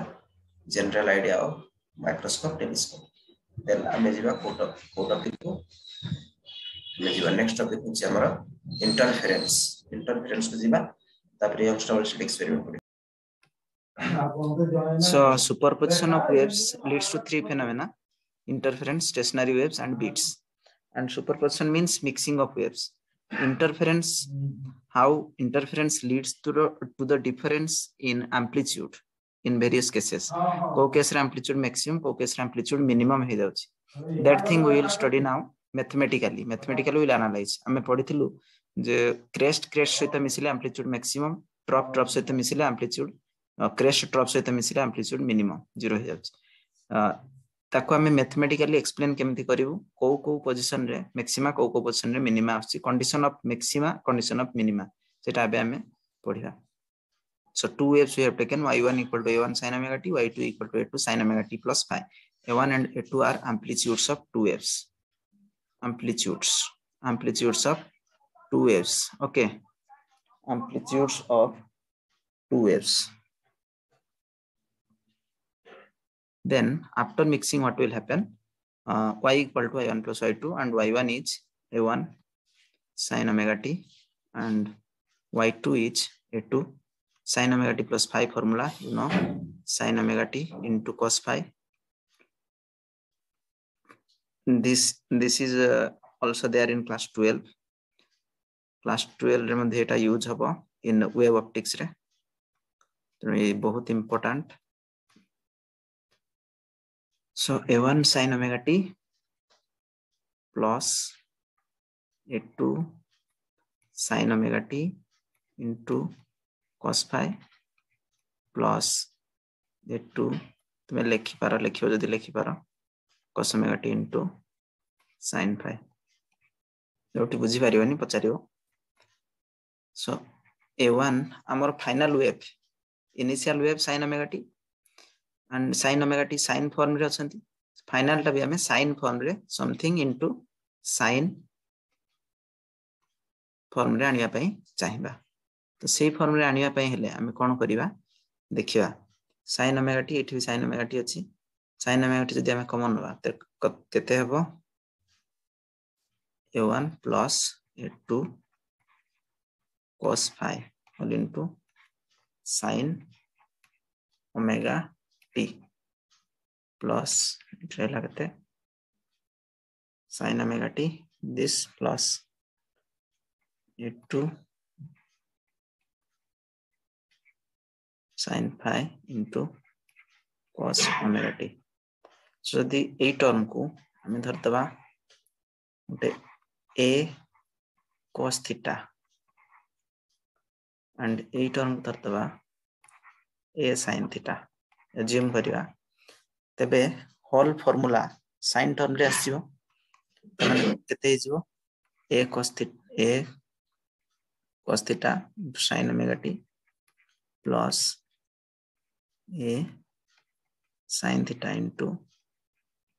general idea of microscope telescope then हमें जीवा code topic को हमें जीवा next topic होची हमरा इंटरफेरेंस को जीवा तापर youngster study experiment So superposition of waves leads to three phenomena: interference, stationary waves, and beats. And superposition means mixing of waves. Interference, how interference leads to the difference in amplitude in various cases. Co case amplitude maximum, co case amplitude minimum हे जाउछि. That thing we will study now mathematically. Mathematically we will analyze. हमें पढिथिलु जे crest सहित मिसिले amplitude maximum, drop सहित मिसिले amplitude crest drop सहित मिसिले amplitude minimum 0 हो जाउछ ताको हमें mathematically explain केमति करिवु को पोजीशन रे मैक्सिमा को पोजीशन रे मिनिमा आछि condition of maxima condition of minima सेटा आबे हमें पढिबा so two waves we have taken y1 equal to a1 sin omega t y2 equal to a2 sin omega t plus phi a1 and a2 are amplitudes of two waves amplitudes of two waves okay amplitudes of two waves. Then after mixing what will happen y equal to y1 plus y2 and y1 is a1 sin omega t and y2 is a2 sin omega t plus phi formula you know sin omega t into cos phi this is also there in class 12 रे मध्ये एटा use हबो in wave optics रे तो ये बहुत important. So a1 sin omega t plus a2 sin omega t into cos phi plus a2 तुम्हें लिखियो जदि लिखि पारो cos omega t into sin phi जोटी बुझी पारिबनी पचारियो. So a1 आमर final wave initial wave sin omega t and sin omega t sin form रे अछंती final टा भी हमें sin form रे समथिंग इनटू sin form रे आनिया पई चाहिबा तो सेही फॉर्म रे आनिया पई हेले हमें कोन करिबा देखिबा sin omega t एठी sin omega t अछि sin omega t जदि हमें कॉमन नबा त केते हेबो a1 plus a2 cos phi all into sin omega t plus sin omega t this plus a2 sin phi into cos omega t. So the a term को हमें धरतवा उटे a cos theta and a term धरतवा a sin theta. Assume करिवा तबे whole formula sin term रे आसीबो तमाने केते हिजबो a cos theta sin omega t plus a sin theta into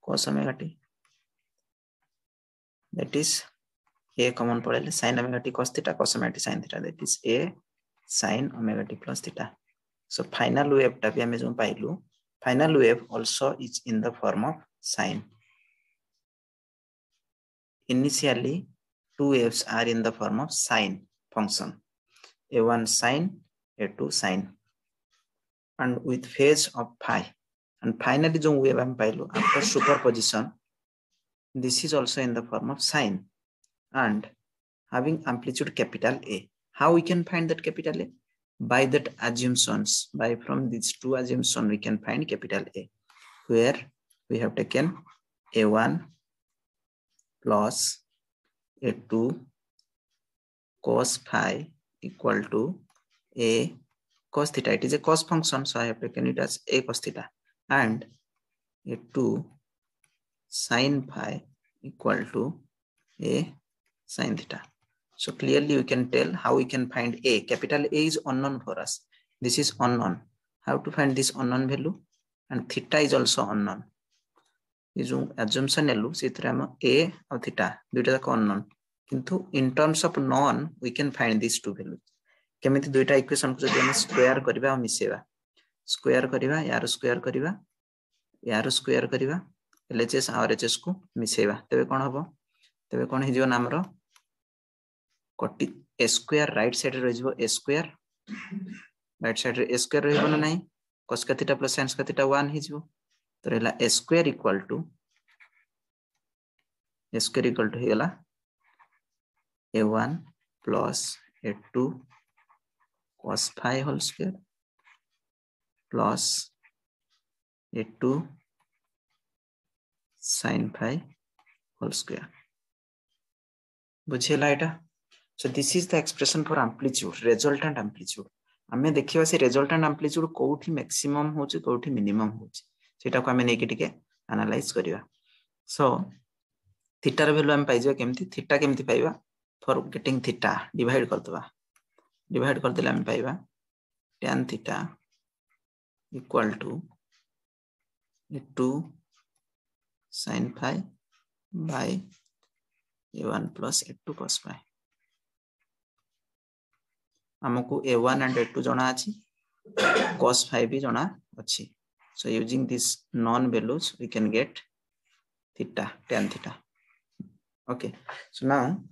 cos omega t. That is a common पड़ेले sin omega t cos theta cos omega t sin theta. That is a sin omega t plus theta. So final wave टा भी हमें जो पाइलु final wave also is in the form of sine. Initially two waves are in the form of sine function, a1 sine, a2 sine, and with phase of phi. And finally जो wave हम पाइलु after superposition, this is also in the form of sine and having amplitude capital A. How we can find that capital A? By that assumptions, by from these two assumptions we can find capital A, where we have taken a1 plus a2 cos phi equal to a cos theta. It is a cos function, so I have taken it as a cos theta, and a2 sin phi equal to a sin theta. So clearly we can tell how we can find A. Capital A is unknown for us. This is unknown. How to find this unknown value? And theta is also unknown. This assumption A or theta, duita unknown. Kintu in terms of known, we can find these two values. केमिति दुईटा equation को जदि हम square करिबा और मिसेबा square करिबा यार square करिबा LHS और RHS को मिसेबा तबे कोन हबो तबे कोन हिजो नामरो कोटी a square right side रे रहिबो a square right side रे a square रहिबो ना नाही cos का थीटा plus sin का थीटा 1 हिजो तो रहला a square equal to Hella a1 plus a2 cos phi whole square plus a2 sin phi whole square. बुझेला एटा. So this is the expression for amplitude, resultant amplitude. हमें देखिबा से resultant amplitude कोठी maximum होचे कोठी minimum होचे सेटा को हमें नेकी टिके एनालाइज करिवा. So थीटा रे वैल्यू हम पाइजो केमथि थीटा केमथि पाइबा फॉर गेटिंग थीटा डिवाइड कर देला हम पाइबा tan theta equal to a2 sin phi by a1 plus a2 cos phi. हमको a1 and a2 जना अछि cos phi भी जना अछि. So using these known values we can get theta, tan theta. Okay, so now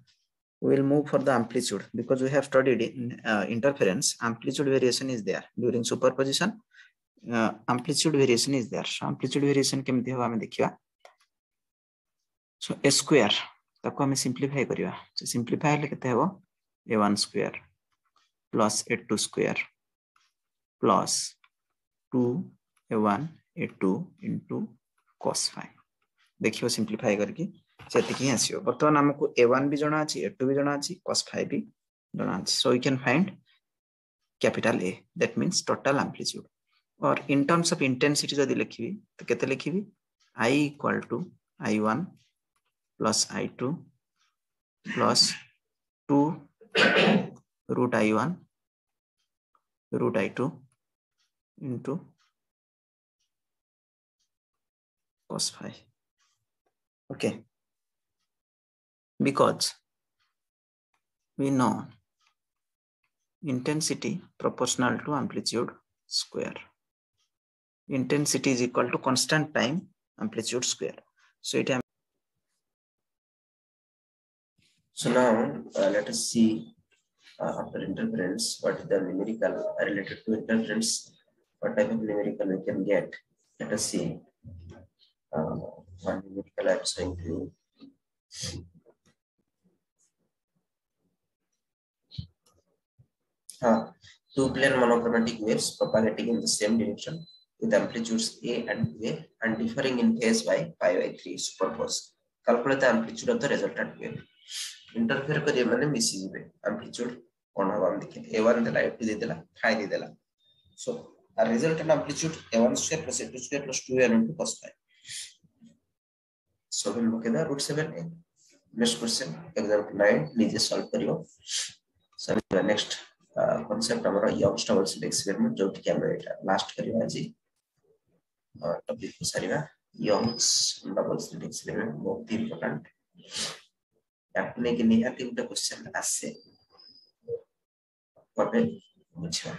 we will move for the amplitude because we have studied in interference. Amplitude variation is there during superposition. Amplitude variation is there. So amplitude variation केमति हो हमें देखिबा. So a square ताको हमें simplify करिवा. So simplify हेले केते हेबो a1 square plus a2 square plus 2a1 a2 into cos phi. देखियो simplify करके सेतिकी आसीयो. वर्तमान हमको a1 भी जणा अछि a2 भी जणा अछि cos phi भी जणा अछि. So we can find capital A, that means total amplitude. और in terms of intensity जदि लिखिबी तो केते लिखिबी I equal to I1 plus I2 plus 2 root I1 root I2 into cos phi. Okay, because we know intensity proportional to amplitude square. Intensity is equal to constant time amplitude square. So it. So now let us see after interference what is the numerical related to interference. What type of numerical we can get? Let us see. One numerical I am showing to you. Two plane monochromatic waves propagating in the same direction with amplitudes A and 2A and differing in phase by pi by 3 superpose. Calculate the amplitude of the resultant wave. Interfere करिए माने मिसी जिवे amplitude कौन हवा हम देखें A1 देला A2 दे देला 5 दे देला. So a resultant amplitude A1 square plus A2 square plus 2A into cos pi. So we'll look at the root 7A. Next question, example 9, नीचे solve करियो. So next concept हमारा Young's double slit experiment जो कि हमें last करियो आज ही topic को सारीगा Young's double slit experiment बहुत ही important. आपने कि निहाती उनका question आसे वापे अच्छा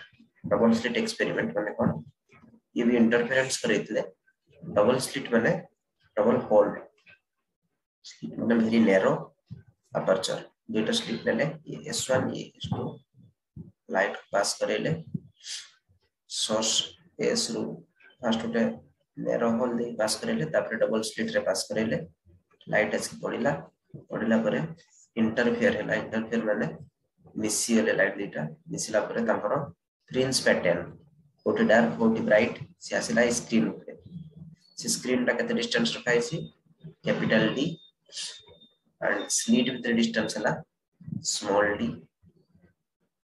double slit experiment माने कौन ये भी interference करे थे double slit माने double hole slit माने very narrow aperture data slit ले ये S1 ये S2 लाइट पास करेले सोर्स एस रु फर्स्ट उठे नेरो होल दे पास करेले तापर डबल स्लिट रे पास करेले लाइट एस पड़िला परे इंटरफेयर माने मिसिएले लाइट दीटा मिसिला परे तापर फ्रिंज पैटर्न कोटी डार्क कोटी ब्राइट से आसिला स्क्रीन पे से स्क्रीन टा केते डिस्टेंस रखाई छी capital D and slit with the distance है small d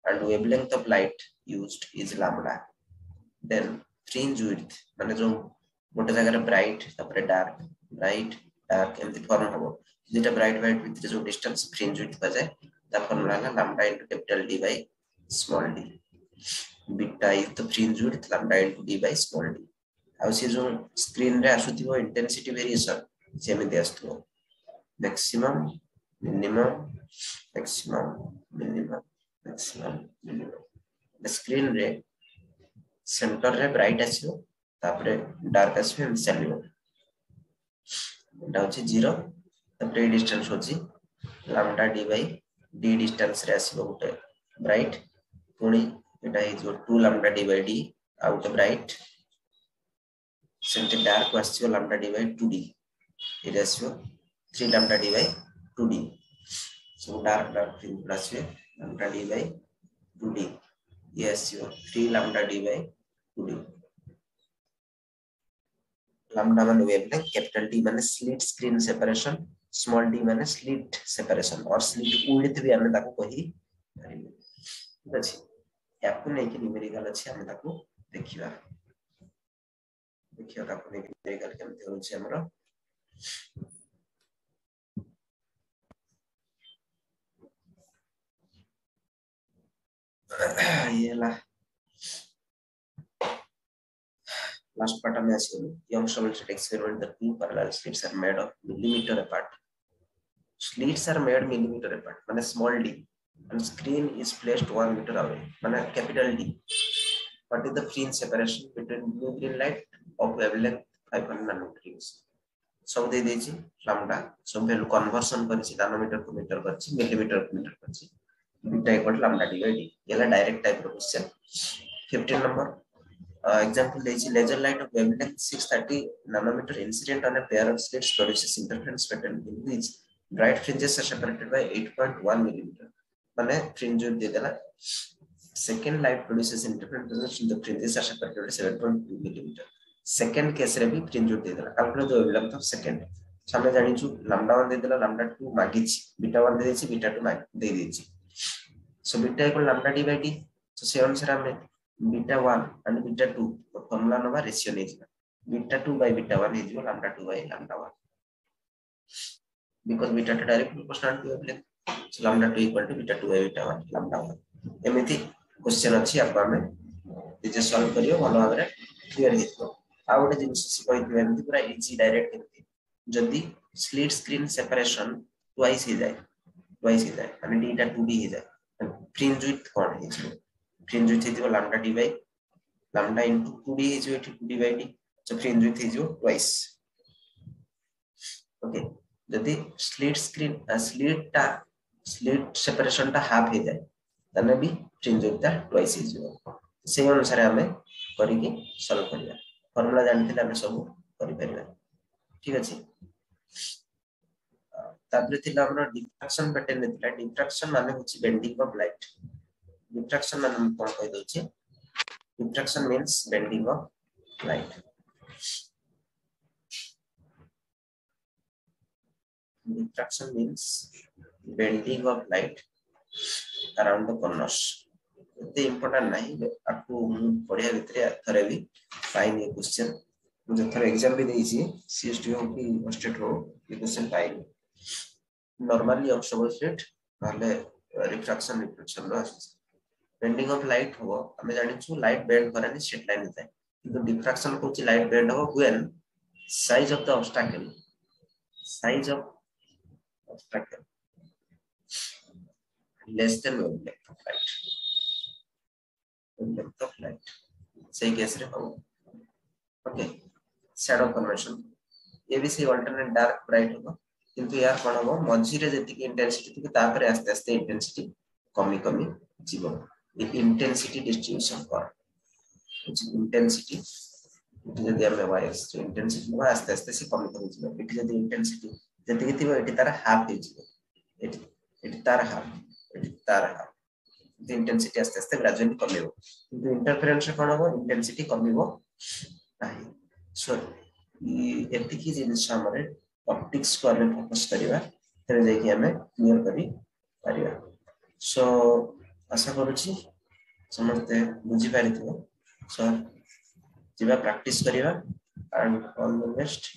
and wavelength of light used is lambda. Then fringe width माने जो मोटे जगह रे bright तापर dark एमती फॉर्म हबो जेटा bright with जो distance fringe width बजाय ता फॉर्मूला है lambda into capital D by small d. Beta is the fringe width lambda into D by small d. ଆଉ से जो स्क्रीन रे आसुथिबो इंटेंसिटी वेरिएशन सेमिति आस्तुबो maximum minimum maximum minimum maximum minimum the screen रे center रे bright आसीबो तापरे dark आसीबो एम चलिबो एटा होची 0 तापरे डिस्टेंस होची lambda d by d distance रे आसीबो गुटे bright पुनी एटा हे जो 2 lambda d by d out bright centre dark आसीबो lambda d by 2d Etah आसीबो 3 lambda d by 2d. So dark fringe plus lambda d by 2d. Yes, 3 lambda d by 2d. Lambda मान wavelength, capital D मान slit screen separation, small d मान slit separation और slit width भी हमें ताको कही ठीक अछि आपको नहीं कि न्यूमेरिकल अछि हमें ताको देखिबा ताको न्यूमेरिकल केमते होछि हमरो ये ला last part में आसी Young's double slit experiment the two parallel slits are made of millimeter apart. Slits are made millimeter apart माने small d and screen is placed 1 meter away माने capital D. What is the fringe separation between blue green light of wavelength 500 nanometers? सब दे देछि lambda सब value conversion करछि nanometre to metre करछि millimetre to metre करछि beta equal lambda d by d येला direct type रो question 15 number example देछि laser light of wavelength 630 nanometer incident on a pair of slits produces interference pattern in which bright fringes are separated by 8.1 millimeter माने fringe दे देला second light produces interference in the fringes are separated by 7.2 millimeter second case रे भी fringe दे देला calculate the wavelength of second सामने जानि छु lambda 1 दे देला lambda 2 मागिछि beta 1 दे देछि beta 2 दे देछि so beta equal lambda d by d so से अनुसार हमें beta 1 and beta 2 फॉर्मूला नवा रेशियो नै छै beta 2 by beta 1 is lambda 2 by lambda 1 because beta 2 directly proportional to wavelength so lambda 2 equal to beta 2 by beta 1 lambda 1 एमिति question अछि आपा में जे सॉल्व करियो भलो भाबरे क्लियर हेतु आ गोटे जिंस कहि दिबे एमिति पूरा इजी डायरेक्ट एमिति जदी स्लिट स्क्रीन सेपरेशन ट्वाइस हे जाय माने d टा 2d हे जाय fringe width कोन हे छै fringe width hey lambda d by lambda into 2d is 2d by d so fringe width is twice okay जदी slit screen slit separation ता half हे जाय तने भी fringe width ता twice is से अनुसार हमें करि के सॉल्व करिया फार्मूला जानथिला हम सब करि परिबा ठीक अछि ताबले थिला हमर डिफ्रैक्शन पैटर्न नेतला डिफ्रैक्शन माने होछि बेंडिंग ऑफ लाइट डिफ्रैक्शन माने कोन कहि दोछि Diffraction means bending of light. Diffraction means bending of light around the corners. इतने important नहीं आपको पढ़िया भितर थरे भी पाइनी क्वेश्चन जो थरे एग्जाम भी देइछि सीएसटी हो कि ऑस्टेट हो ये क्वेश्चन पाइनी नॉर्मली ऑब्जर्वेबल स्टेट माने रिफ्रैक्शन लो आसी बेंडिंग ऑफ लाइट हो हमें जानि छु लाइट बेंड करनी स्ट्रेट लाइन होता है किंतु डिफ्रैक्शन को लाइट बेंड हो when size of the obstacle size of obstacle less than wavelength of light. Wavelength of light. सही केस रे हम ओके शैडो कन्वर्शन ये भी सही अल्टरनेट डार्क ब्राइट होगा किंतु यार कोन हो मझी रे जति की इंटेंसिटी थी तापर आस्ते आस्ते इंटेंसिटी कमी कमी जीवो ये इंटेंसिटी डिस्ट्रीब्यूशन कर इंटेंसिटी जदि हम वायस इंटेंसिटी हो आस्ते आस्ते से कमी कमी जीवो इट जदि इंटेंसिटी जति थी एटी तार हाफ हे जीवो एटी तार हाफ the intensity आस्ते आस्ते ग्रेजुअली कमिवो किंतु इंटरफेरेंस रे कोन हो इंटेंसिटी कमिवो नाही सो एति की जिनिस हमरे ऑप्टिक्स को हम फोकस करिवा तरे जे कि हमें क्लियर करी पारिया सो आशा करू छी समझते बुझी पारिथिबो सो जीवा प्रैक्टिस करिवा एंड ऑल द बेस्ट